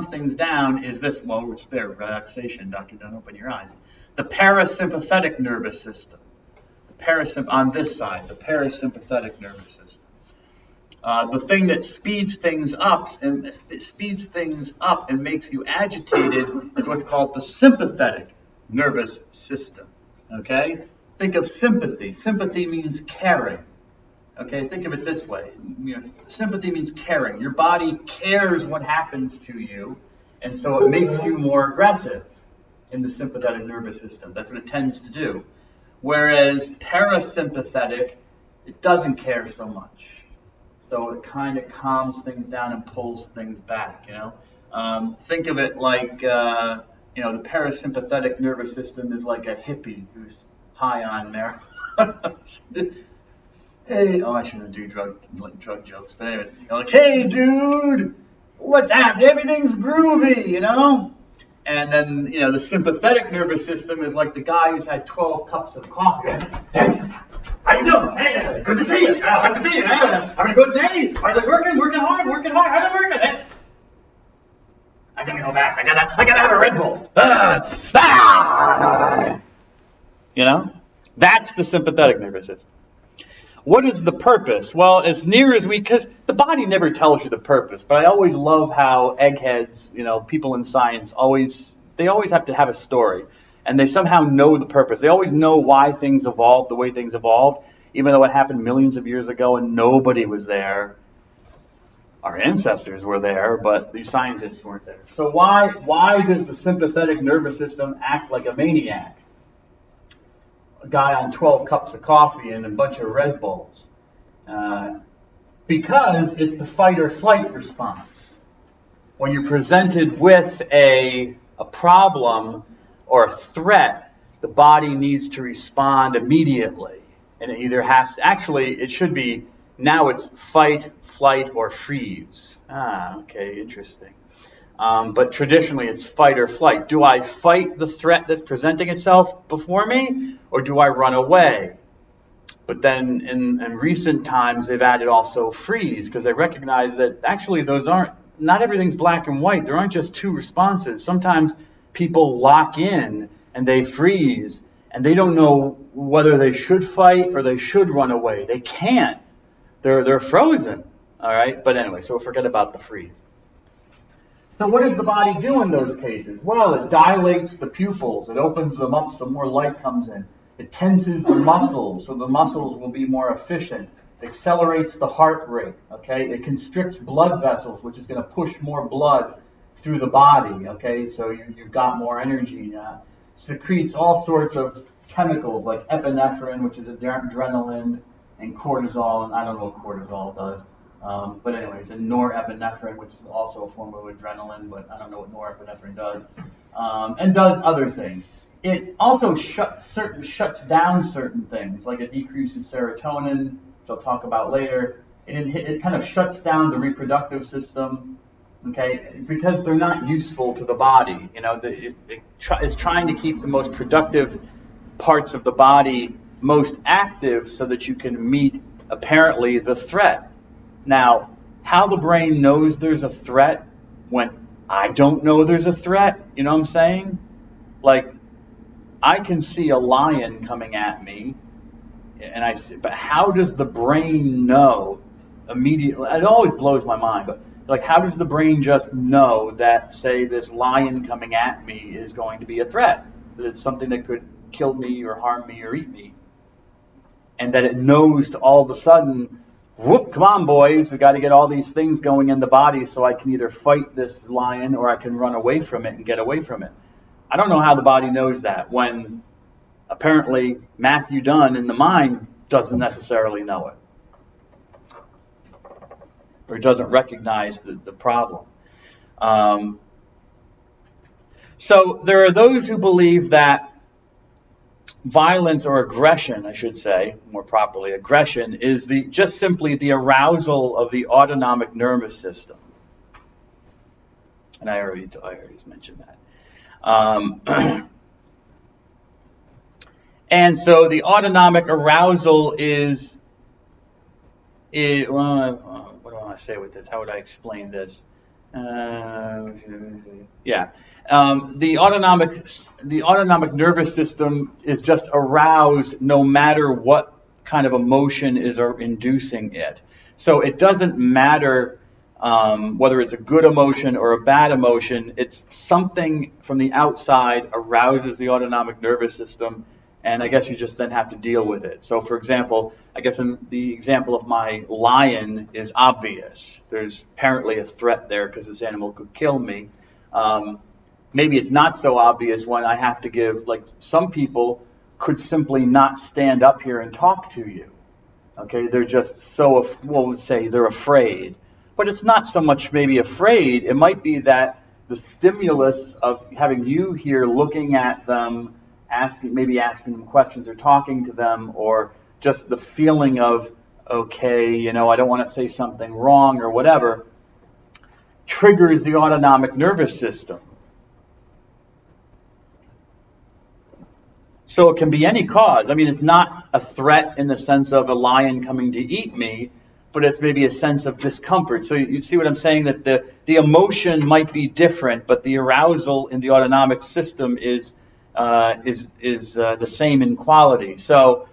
things down is this, well, it's there, relaxation, Dr. Dunn, open your eyes. The parasympathetic nervous system. On this side, the parasympathetic nervous system. The thing that speeds things up and makes you agitated is what's called the sympathetic nervous system. Okay? Think of sympathy. Sympathy means caring. Okay, think of it this way. Sympathy means caring. Your body cares what happens to you, and so it makes you more aggressive in the sympathetic nervous system. That's what it tends to do. Whereas parasympathetic, it doesn't care so much. So it kind of calms things down and pulls things back, Think of it like, the parasympathetic nervous system is like a hippie who's high on marijuana. Hey, I shouldn't do drug jokes, but anyways, like, hey, dude, what's happening? Everything's groovy, And then, the sympathetic nervous system is like the guy who's had 12 cups of coffee. Hey, how you doing? Hey, good to see you. Good to see you. Having a good day? Are they working? Working hard? How they working? Hey, I gotta go back. I gotta have a Red Bull. That's the sympathetic nervous system. What is the purpose? Well, as near as because the body never tells you the purpose, but I always love how eggheads, people in science they always have to have a story, and they somehow know the purpose. They always know why things evolved the way things evolved, even though it happened millions of years ago and nobody was there. Our ancestors were there, but these scientists weren't there. So why does the sympathetic nervous system act like a maniac? A guy on 12 cups of coffee and a bunch of Red Bulls. Because it's the fight or flight response. When you're presented with a problem or a threat, the body needs to respond immediately. And it either it should be, now it's fight, flight, or freeze. Okay, interesting. But traditionally it's fight or flight. Do I fight the threat that's presenting itself before me, or do I run away? But then in recent times they've added also freeze, because they recognize that actually not everything's black and white. There aren't just two responses. Sometimes people lock in and they freeze, and they don't know whether they should fight or they should run away. They can't. They're frozen. All right. But anyway, so forget about the freeze. So what does the body do in those cases? Well, it dilates the pupils. It opens them up so more light comes in. It tenses the muscles so the muscles will be more efficient. It accelerates the heart rate. Okay. It constricts blood vessels, which is going to push more blood through the body. Okay. So you've got more energy. Secretes all sorts of chemicals like epinephrine, which is adrenaline, and cortisol. And I don't know what cortisol does. But anyways, and norepinephrine, which is also a form of adrenaline, but I don't know what norepinephrine does, and does other things. It also shuts down certain things, like it decreases serotonin, which I'll talk about later. It kind of shuts down the reproductive system, okay, because they're not useful to the body. It's trying to keep the most productive parts of the body most active so that you can meet, apparently, the threat. Now, how the brain knows there's a threat when I don't know there's a threat, you know what I'm saying? Like, I can see a lion coming at me, but how does the brain know immediately? It always blows my mind, but like, how does the brain just know that, say, this lion coming at me is going to be a threat? That it's something that could kill me or harm me or eat me? And that it knows to all of a sudden, whoop, come on, boys, we got to get all these things going in the body so I can either fight this lion or I can run away from it and get away from it. I don't know how the body knows that when apparently Matthew Dunn in the mind doesn't necessarily know it. Or doesn't recognize the problem. So there are those who believe that violence or aggression, I should say, more properly, aggression is just simply the arousal of the autonomic nervous system. And I already mentioned that. And so the autonomic arousal is what do I want to say with this? How would I explain this? The autonomic nervous system is just aroused no matter what kind of emotion is inducing it. So it doesn't matter whether it's a good emotion or a bad emotion. It's something from the outside arouses the autonomic nervous system, and I guess you just then have to deal with it. So for example, I guess in the example of my lion is obvious. There's apparently a threat there because this animal could kill me. Maybe it's not so obvious when I have to give, like some people could simply not stand up here and talk to you. Okay, they're just so, well, we'll say they're afraid. But it's not so much maybe afraid, it might be that the stimulus of having you here looking at them, maybe asking them questions or talking to them, or just the feeling of, okay, you know, I don't want to say something wrong or whatever, triggers the autonomic nervous system. So it can be any cause. I mean, it's not a threat in the sense of a lion coming to eat me, but it's maybe a sense of discomfort. So you see what I'm saying, that the emotion might be different, but the arousal in the autonomic system is the same in quality. So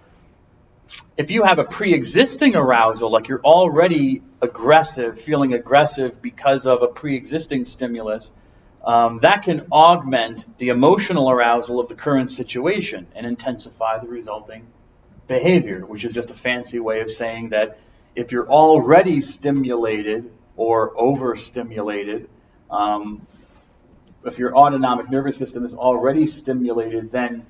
if you have a pre-existing arousal, like you're already aggressive, feeling aggressive because of a pre-existing stimulus, that can augment the emotional arousal of the current situation and intensify the resulting behavior, which is just a fancy way of saying that if you're already stimulated or overstimulated, if your autonomic nervous system is already stimulated, then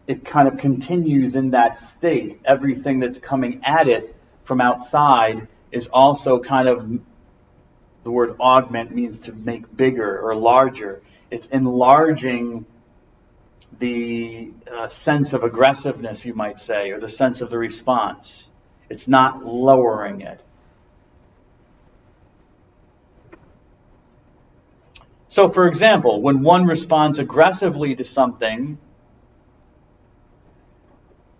it kind of continues in that state. Everything that's coming at it from outside is also kind of, the word augment means to make bigger or larger. It's enlarging the sense of aggressiveness, you might say, or the sense of the response. It's not lowering it. So, for example, when one responds aggressively to something,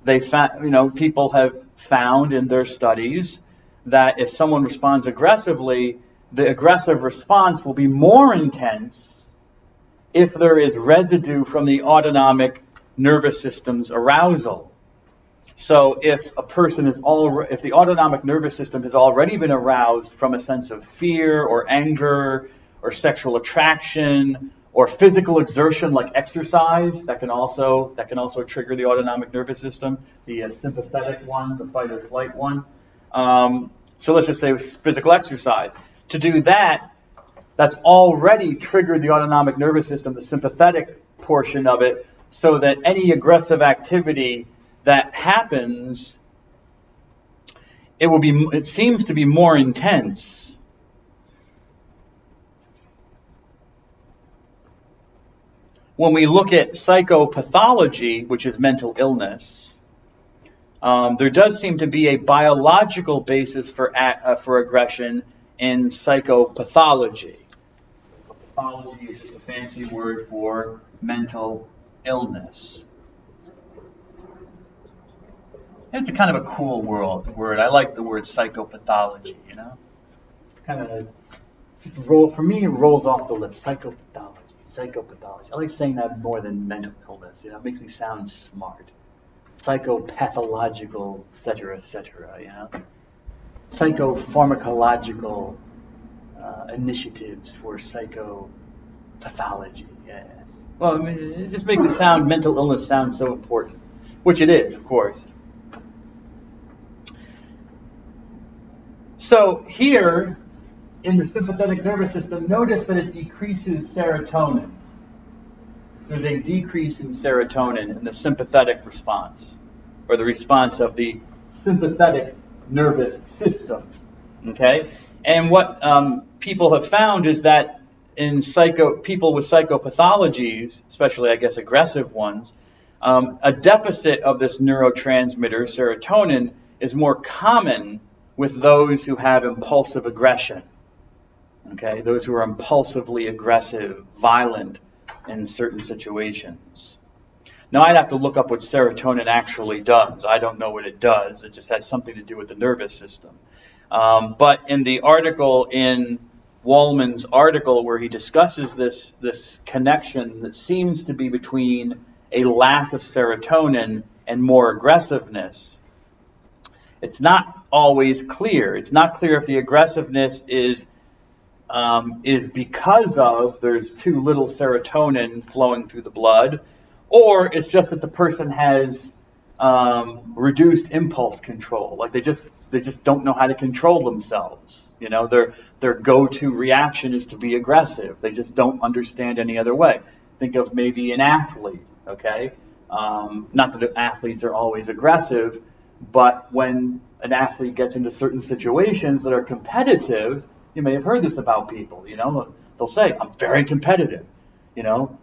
people have found in their studies that if someone responds aggressively, the aggressive response will be more intense if there is residue from the autonomic nervous system's arousal. So if if the autonomic nervous system has already been aroused from a sense of fear or anger or sexual attraction or physical exertion like exercise, that can also trigger the autonomic nervous system, the sympathetic one, the fight or flight one. So let's just say physical exercise. To do that, that's already triggered the autonomic nervous system, the sympathetic portion of it, so that any aggressive activity that happens, it seems to be more intense. When we look at psychopathology, which is mental illness, there does seem to be a biological basis for aggression in psychopathology. Pathology is just a fancy word for mental illness. It's a kind of a cool word. I like the word psychopathology, you know? Kind of for me, it rolls off the lips. Psychopathology. I like saying that more than mental illness. You know, it makes me sound smart. Psychopathological, etc., you know? Psychopharmacological initiatives for psychopathology, yes. Well, I mean, it just makes mental illness sound so important, which it is, of course. So here, in the sympathetic nervous system, notice that it decreases serotonin. There's a decrease in serotonin in the sympathetic response, or the response of the sympathetic nervous system. Okay? And what people have found is that in people with psychopathologies, especially, I guess, aggressive ones, a deficit of this neurotransmitter, serotonin, is more common with those who have impulsive aggression. Okay? Those who are impulsively aggressive, violent in certain situations. Now, I'd have to look up what serotonin actually does. I don't know what it does. It just has something to do with the nervous system. But in the article, in Wallman's article, where he discusses this connection that seems to be between a lack of serotonin and more aggressiveness, it's not always clear. It's not clear if the aggressiveness is because of there's too little serotonin flowing through the blood, or it's just that the person has reduced impulse control. Like they just don't know how to control themselves. You know, their go-to reaction is to be aggressive. They just don't understand any other way. Think of maybe an athlete, okay? Not that athletes are always aggressive, but when an athlete gets into certain situations that are competitive, you may have heard this about people, you know, they'll say, I'm very competitive. You know,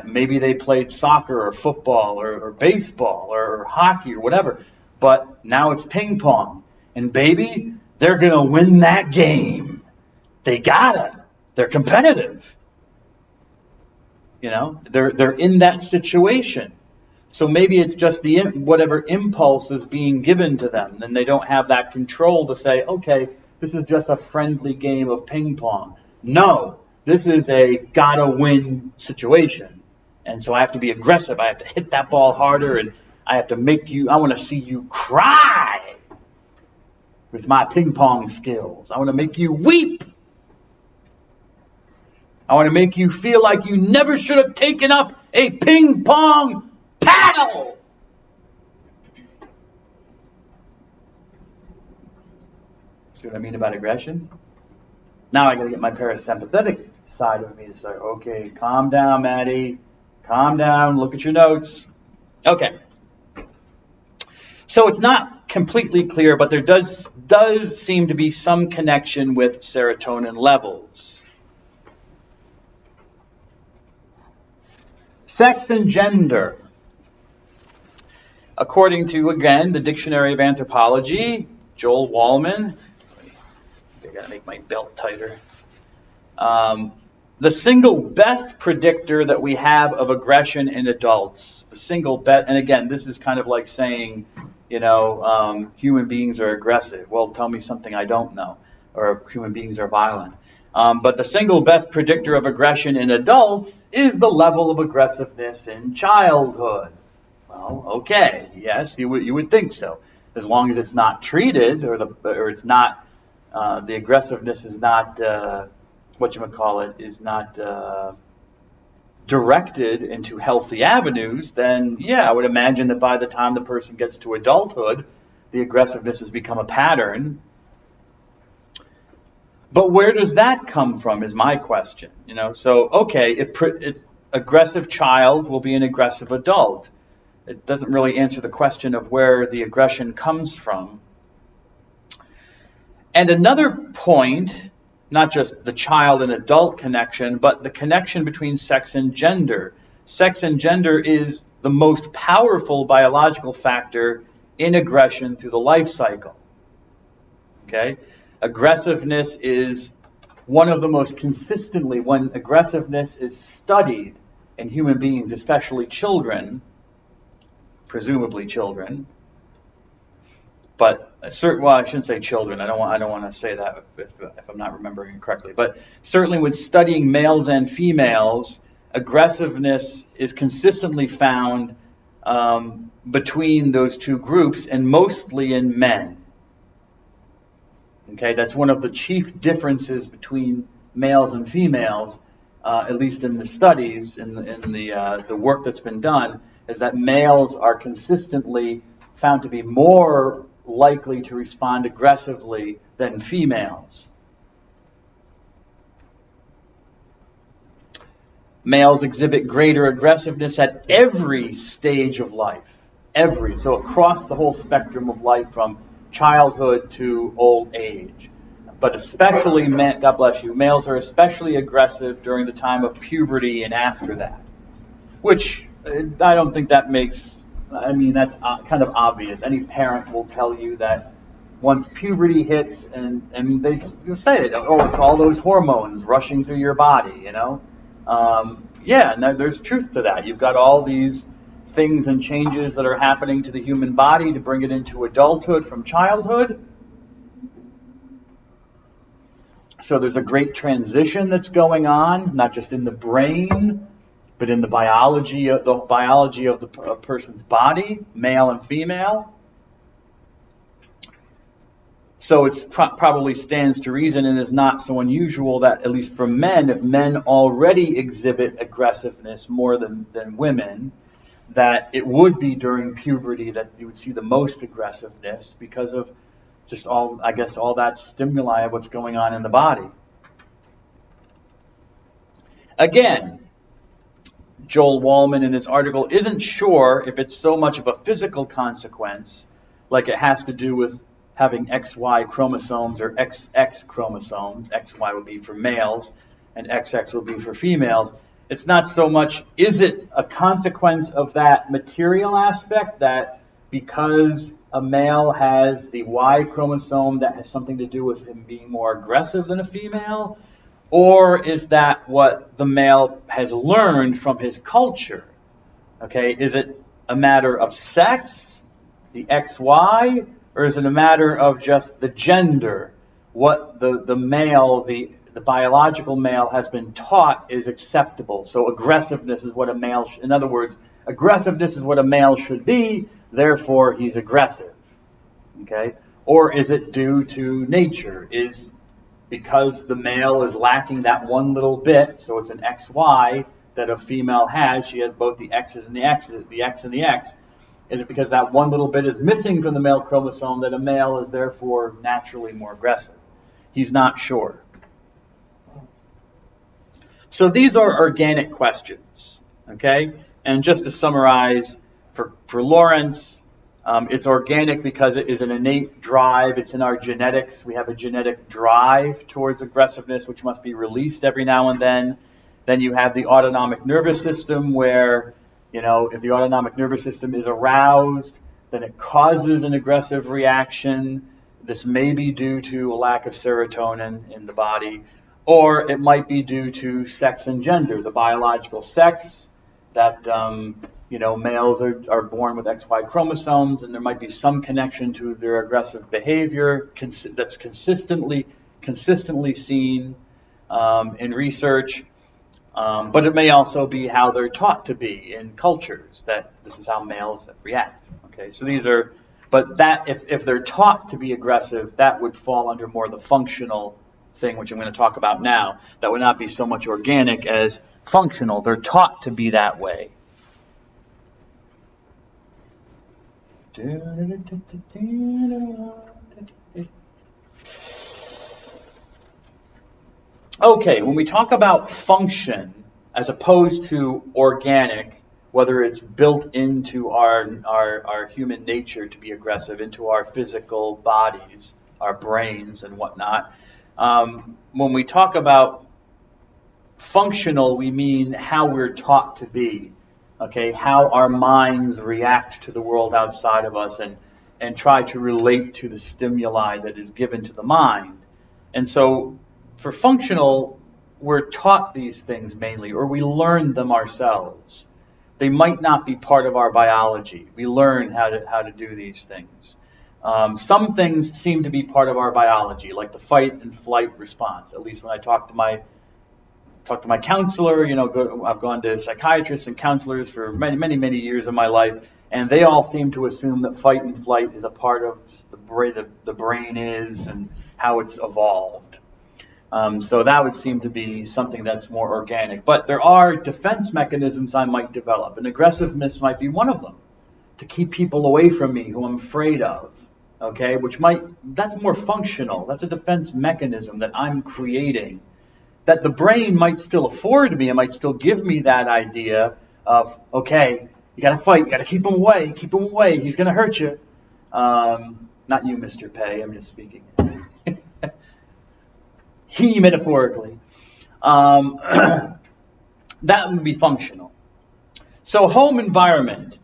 maybe they played soccer or football or baseball or hockey or whatever, but now it's ping pong. And baby, they're going to win that game. They gotta. They're competitive. You know, they're in that situation. So maybe it's just whatever impulse is being given to them, and they don't have that control to say, okay, this is just a friendly game of ping pong. No, this is a gotta win situation. And so I have to be aggressive. I have to hit that ball harder, and I have to I want to see you cry with my ping pong skills. I want to make you weep. I want to make you feel like you never should have taken up a ping pong paddle. See what I mean about aggression? Now I got to get my parasympathetic side of me to say, okay, calm down, Maddie. Calm down. Look at your notes. Okay. So it's not completely clear, but there does seem to be some connection with serotonin levels. Sex and gender. According to, again, the Dictionary of Anthropology, Joel Wallman, I gotta make my belt tighter. The single best predictor that we have of aggression in adults, and again, this is kind of like saying, you know, human beings are aggressive. Well, tell me something I don't know, or human beings are violent. But the single best predictor of aggression in adults is the level of aggressiveness in childhood. Well, okay, yes, you would think so, as long as it's not treated, or it's not the aggressiveness is not is not directed into healthy avenues. Then yeah, I would imagine that by the time the person gets to adulthood, the aggressiveness has become a pattern. But where does that come from is my question. You know, so okay, aggressive child will be an aggressive adult. It doesn't really answer the question of where the aggression comes from. And another point, not just the child and adult connection, but the connection between sex and gender. Sex and gender is the most powerful biological factor in aggression through the life cycle. Okay? Aggressiveness is one of the most consistently, when aggressiveness is studied in human beings, especially children, presumably children, but I shouldn't say children. I don't want to say that if I'm not remembering it correctly. But certainly when studying males and females, aggressiveness is consistently found between those two groups, and mostly in men. Okay, that's one of the chief differences between males and females, at least in the studies, in the work that's been done, is that males are consistently found to be more likely to respond aggressively than females. Males exhibit greater aggressiveness at every stage of life. So across the whole spectrum of life, from childhood to old age. But especially, God bless you, males are especially aggressive during the time of puberty and after that. Which I don't think that makes, that's kind of obvious. Any parent will tell you that once puberty hits, and you'll say it, oh, it's all those hormones rushing through your body, you know? Yeah, and there's truth to that. You've got all these things and changes that are happening to the human body to bring it into adulthood from childhood. So there's a great transition that's going on, not just in the brain, but in the biology of the person's body, male and female. So it probably stands to reason, and is not so unusual, that at least for men, if men already exhibit aggressiveness more than women, that it would be during puberty that you would see the most aggressiveness because of just all that stimuli of what's going on in the body. Again, Joel Wallman in his article isn't sure if it's so much of a physical consequence, like it has to do with having XY chromosomes or XX chromosomes. XY would be for males and XX would be for females. It's not so much, is it a consequence of that material aspect, that because a male has the Y chromosome, that has something to do with him being more aggressive than a female? Or is that what the male has learned from his culture? Okay, is it a matter of sex, the XY, or is it a matter of just the gender? What the male, the biological male has been taught is acceptable. So aggressiveness is what a male, in other words, aggressiveness is what a male should be, therefore he's aggressive. Okay? Or is it due to nature? Is because the male is lacking that one little bit, so it's an XY that a female has, she has both the X's and the X's, the X and the X. Is it because that one little bit is missing from the male chromosome that a male is therefore naturally more aggressive? He's not sure. So these are organic questions, okay? And just to summarize, for Lawrence, it's organic because it is an innate drive. It's in our genetics. We have a genetic drive towards aggressiveness, which must be released every now and then. Then you have the autonomic nervous system where, if the autonomic nervous system is aroused, then it causes an aggressive reaction. This may be due to a lack of serotonin in the body, or it might be due to sex and gender, the biological sex that, males are born with XY chromosomes, and there might be some connection to their aggressive behavior that's consistently seen in research. But it may also be how they're taught to be in cultures, that this is how males react. Okay, so these are, but that if they're taught to be aggressive, that would fall under more the functional thing, which I'm going to talk about now. That would not be so much organic as functional. They're taught to be that way. Okay, when we talk about function as opposed to organic, whether it's built into our human nature to be aggressive, into our physical bodies, our brains and whatnot, when we talk about functional, we mean how we're taught to be. Okay, how our minds react to the world outside of us and try to relate to the stimuli that is given to the mind. And so for functional, we're taught these things mainly, or we learn them ourselves. They might not be part of our biology. We learn how to do these things. Some things seem to be part of our biology, like the fight and flight response. At least when I talk to my counselor, I've gone to psychiatrists and counselors for many years of my life, and they all seem to assume that fight and flight is a part of just the brain is and how it's evolved. So that would seem to be something that's more organic. But there are defense mechanisms I might develop, and aggressiveness might be one of them, to keep people away from me who I'm afraid of. Okay, that's more functional. That's a defense mechanism that I'm creating, that the brain might still afford me. It might still give me that idea of, okay, you got to fight. You got to keep him away. Keep him away. He's going to hurt you. Not you, Mr. Pay. I'm just speaking. He metaphorically. That would be functional. So home environment.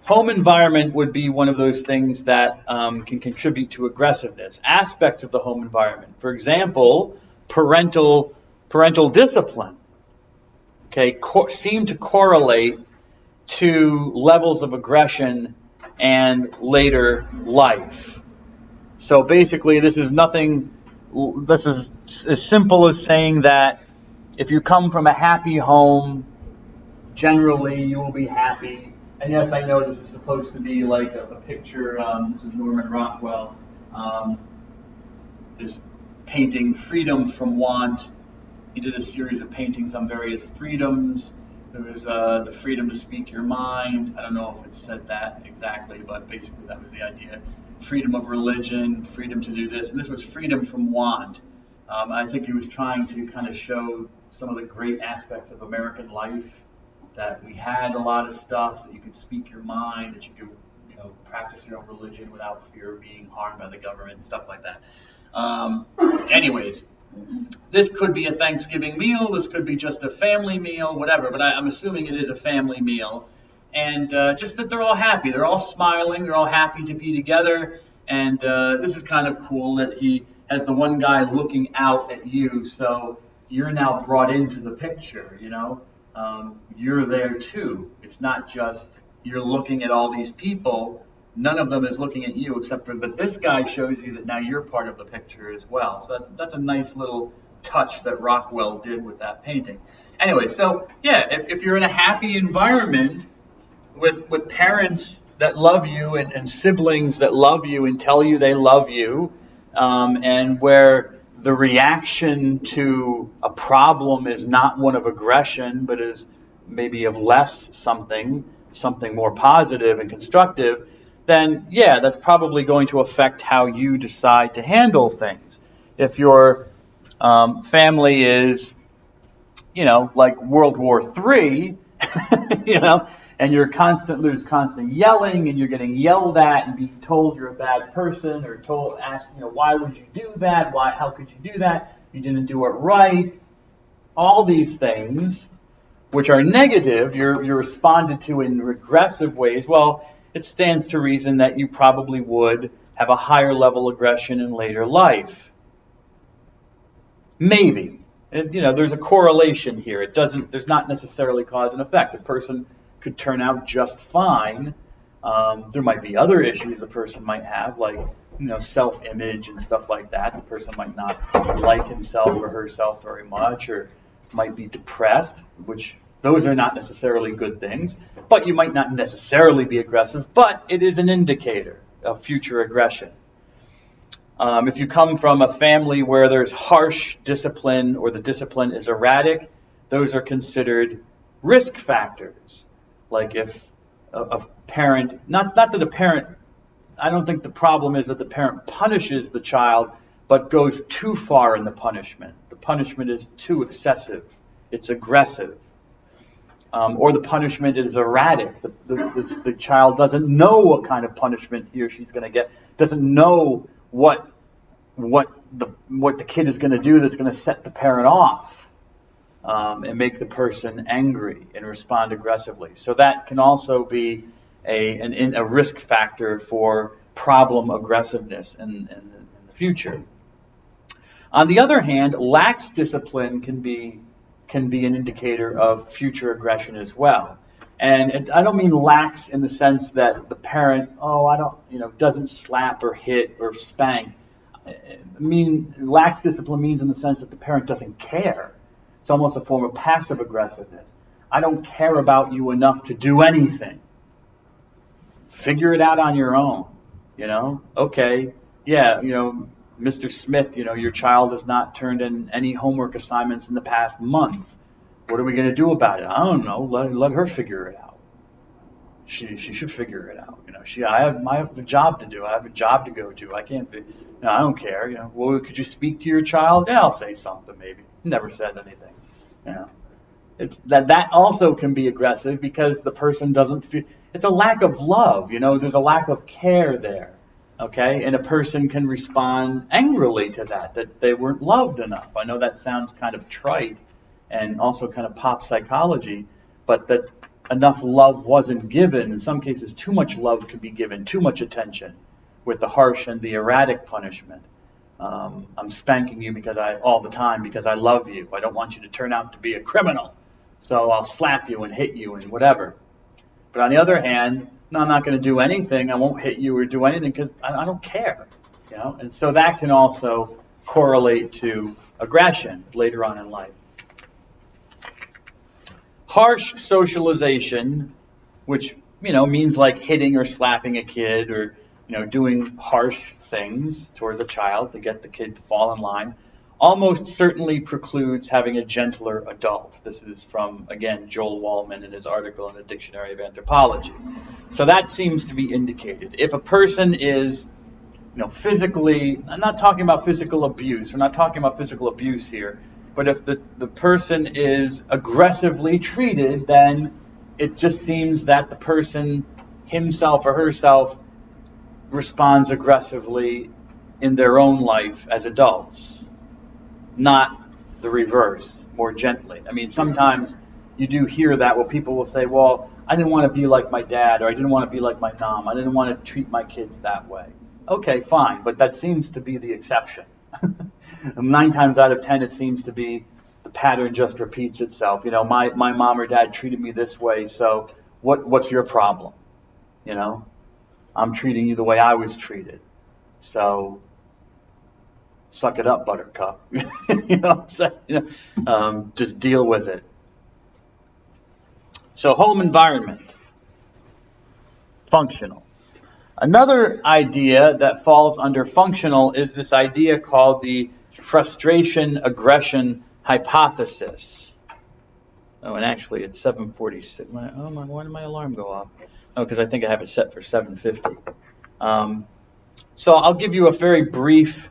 Home environment would be one of those things that can contribute to aggressiveness. Aspects of the home environment. For example, parental discipline, okay, seem to correlate to levels of aggression and later life. So basically, this is as simple as saying that if you come from a happy home, generally you will be happy. And yes, I know this is supposed to be like a picture. This is Norman Rockwell. This painting, Freedom from Want. He did a series of paintings on various freedoms, There was the freedom to speak your mind. I don't know if it said that exactly, but basically that was the idea. Freedom of religion, freedom to do this. And this was freedom from want. I think he was trying to kind of show some of the great aspects of American life, that we had a lot of stuff, that you could speak your mind, that you could, practice your own religion without fear of being harmed by the government and stuff like that. Anyways, this could be a Thanksgiving meal, this could be just a family meal, whatever, but I'm assuming it is a family meal. And just that they're all happy, they're all smiling, they're all happy to be together. And this is kind of cool that he has the one guy looking out at you, so you're now brought into the picture, you're there too. It's not just you're looking at all these people, none of them is looking at you except for, but this guy shows you that now you're part of the picture as well. So that's a nice little touch that Rockwell did with that painting. Anyway, so yeah, if you're in a happy environment with parents that love you and siblings that love you and tell you they love you, and where the reaction to a problem is not one of aggression, but is maybe of less something more positive and constructive, then yeah, that's probably going to affect how you decide to handle things. If your family is, like World War III, and there's constant yelling, and you're getting yelled at and being told you're a bad person, or asked, why would you do that? How could you do that? You didn't do it right. All these things, which are negative, you're responded to in regressive ways. Well, it stands to reason that you probably would have a higher level of aggression in later life. Maybe. There's a correlation here. There's not necessarily cause and effect. A person could turn out just fine. There might be other issues a person might have, like self-image and stuff like that. The person might not like himself or herself very much, or might be depressed, which those are not necessarily good things. But you might not necessarily be aggressive, but it is an indicator of future aggression. If you come from a family where there's harsh discipline, or the discipline is erratic, those are considered risk factors. Like if a parent, not that the parent, I don't think the problem is that the parent punishes the child, but goes too far in the punishment. The punishment is too excessive. It's aggressive. Or the punishment is erratic. The child doesn't know what kind of punishment he or she's going to get, doesn't know what the kid is going to do that's going to set the parent off. And make the person angry and respond aggressively. So that can also be a risk factor for problem aggressiveness in the future. On the other hand, lax discipline can be an indicator of future aggression as well. And I don't mean lax in the sense that the parent, doesn't slap or hit or spank. I mean, lax discipline means in the sense that the parent doesn't care. It's almost a form of passive aggressiveness. I don't care about you enough to do anything. Figure it out on your own, Okay, yeah, Mr. Smith, your child has not turned in any homework assignments in the past month. What are we going to do about it? I don't know. Let her figure it out. She should figure it out. I have a job to do. I have a job to go to. I can't be. I don't care. Well, could you speak to your child? Yeah, I'll say something maybe. Never says anything. That also can be aggressive because the person doesn't feel. It's a lack of love. There's a lack of care there. Okay, and a person can respond angrily to that they weren't loved enough. I know that sounds kind of trite and also kind of pop psychology, but that enough love wasn't given. In some cases, too much love could be given, too much attention, with the harsh and the erratic punishment. I'm spanking you all the time because I love you. I don't want you to turn out to be a criminal, so I'll slap you and hit you and whatever. But on the other hand, no, I'm not going to do anything. I won't hit you or do anything because I don't care. And so that can also correlate to aggression later on in life. Harsh socialization, which means like hitting or slapping a kid, or doing harsh things towards a child to get the kid to fall in line, almost certainly precludes having a gentler adult. This is from, again, Joel Wallman in his article in the Dictionary of Anthropology. So that seems to be indicated. If a person is, physically, I'm not talking about physical abuse. We're not talking about physical abuse here. But if the person is aggressively treated, then it just seems that the person, himself or herself, responds aggressively in their own life as adults, not the reverse, more gently. I mean, sometimes you do hear that where people will say, well, I didn't want to be like my dad, or I didn't want to be like my mom, I didn't want to treat my kids that way. Okay, fine, but that seems to be the exception. 9 times out of 10, it seems to be the pattern just repeats itself. My mom or dad treated me this way, so what's your problem? I'm treating you the way I was treated. So suck it up, buttercup. Just deal with it. So home environment, functional. Another idea that falls under functional is this idea called the frustration-aggression hypothesis. Oh, and actually it's 7:46. Why did my alarm go off? Oh, because I think I have it set for 7:50. So I'll give you a very brief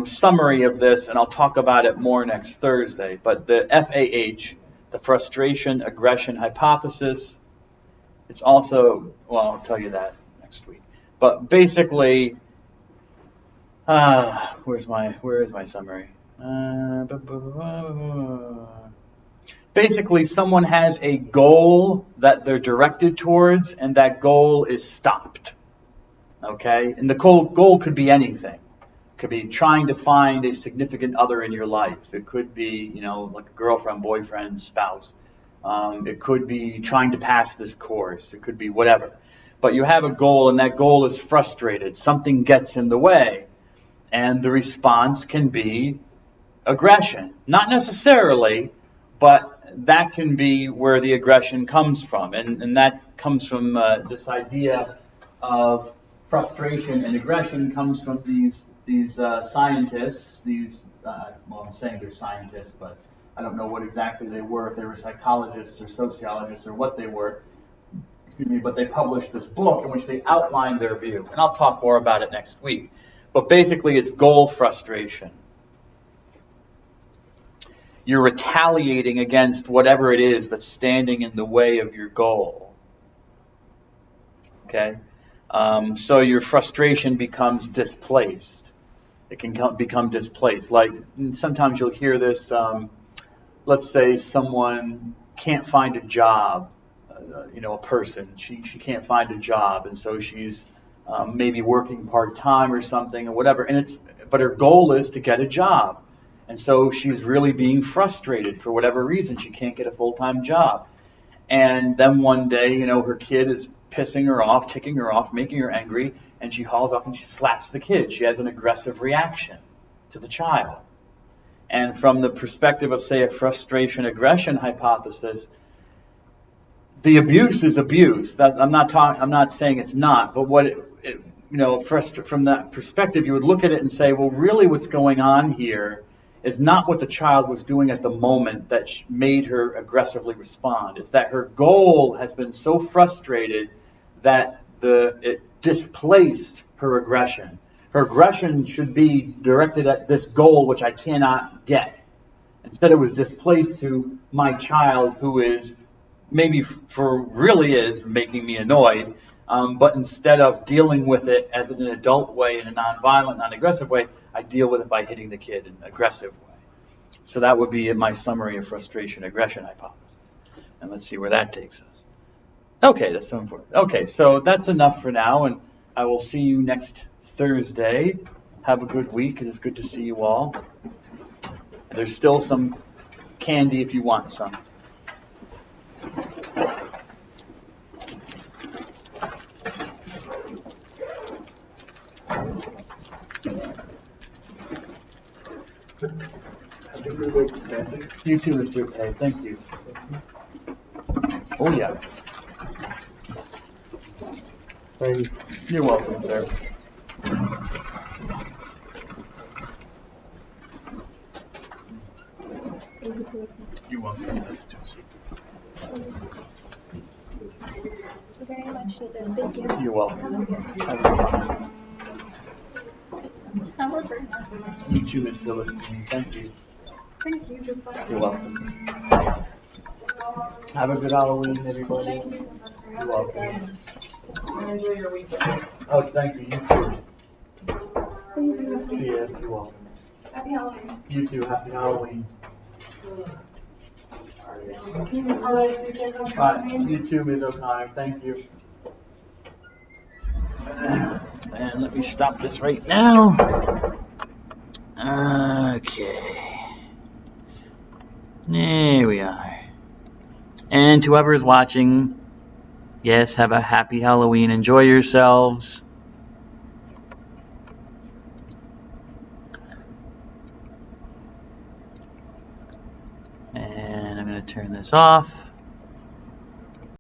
summary of this, and I'll talk about it more next Thursday. But the FAH, the frustration-aggression hypothesis, it's also, well, I'll tell you that next week. But basically, where is my summary? Basically, someone has a goal that they're directed towards, and that goal is stopped. Okay? And the goal could be anything. It could be trying to find a significant other in your life. It could be, like a girlfriend, boyfriend, spouse. It could be trying to pass this course. It could be whatever. But you have a goal, and that goal is frustrated. Something gets in the way. And the response can be aggression. Not necessarily, but that can be where the aggression comes from. And that comes from this idea of frustration and aggression comes from these scientists, I'm saying they're scientists, but I don't know what exactly they were, if they were psychologists or sociologists or what they were, but they published this book in which they outlined their view. And I'll talk more about it next week. But basically it's goal frustration. You're retaliating against whatever it is that's standing in the way of your goal. Okay? So your frustration becomes displaced. It can become displaced. Like sometimes you'll hear this, let's say someone can't find a job, a person, she can't find a job, and so she's maybe working part-time or something or whatever, but her goal is to get a job. And so she's really being frustrated for whatever reason. She can't get a full-time job. And then one day, her kid is pissing her off, ticking her off, making her angry, and she hauls off and she slaps the kid. She has an aggressive reaction to the child. And from the perspective of, say, a frustration-aggression hypothesis, the abuse is abuse. I'm not saying it's not, but from that perspective, you would look at it and say, well, really what's going on here is not what the child was doing at the moment that made her aggressively respond. It's that her goal has been so frustrated that it displaced her aggression. Her aggression should be directed at this goal which I cannot get. Instead it was displaced to my child who is really is making me annoyed, but instead of dealing with it as in an adult way, in a non-violent, non-aggressive way, I deal with it by hitting the kid in an aggressive way. So that would be my summary of frustration-aggression hypothesis. And let's see where that takes us. Okay, that's so important. Okay, so that's enough for now, and I will see you next Thursday. Have a good week. It is good to see you all. There's still some candy if you want some. You too, Mr. Pay. Thank you. Oh, yeah. You're welcome, sir. You're welcome. Thank you very much, Nathan. Thank you. You're welcome. However, You too, Miss Phyllis. Thank you. Thank you. Goodbye. You're welcome. Have a good Halloween, everybody. You're welcome. Enjoy your weekend. Oh, thank you. You too. See ya. You're welcome. Happy Halloween. You too. Happy Halloween. You too, Ms. O'Connor. Thank you. And let me stop this right now. Okay. There we are. And to whoever's watching, yes, have a happy Halloween. Enjoy yourselves. And I'm going to turn this off.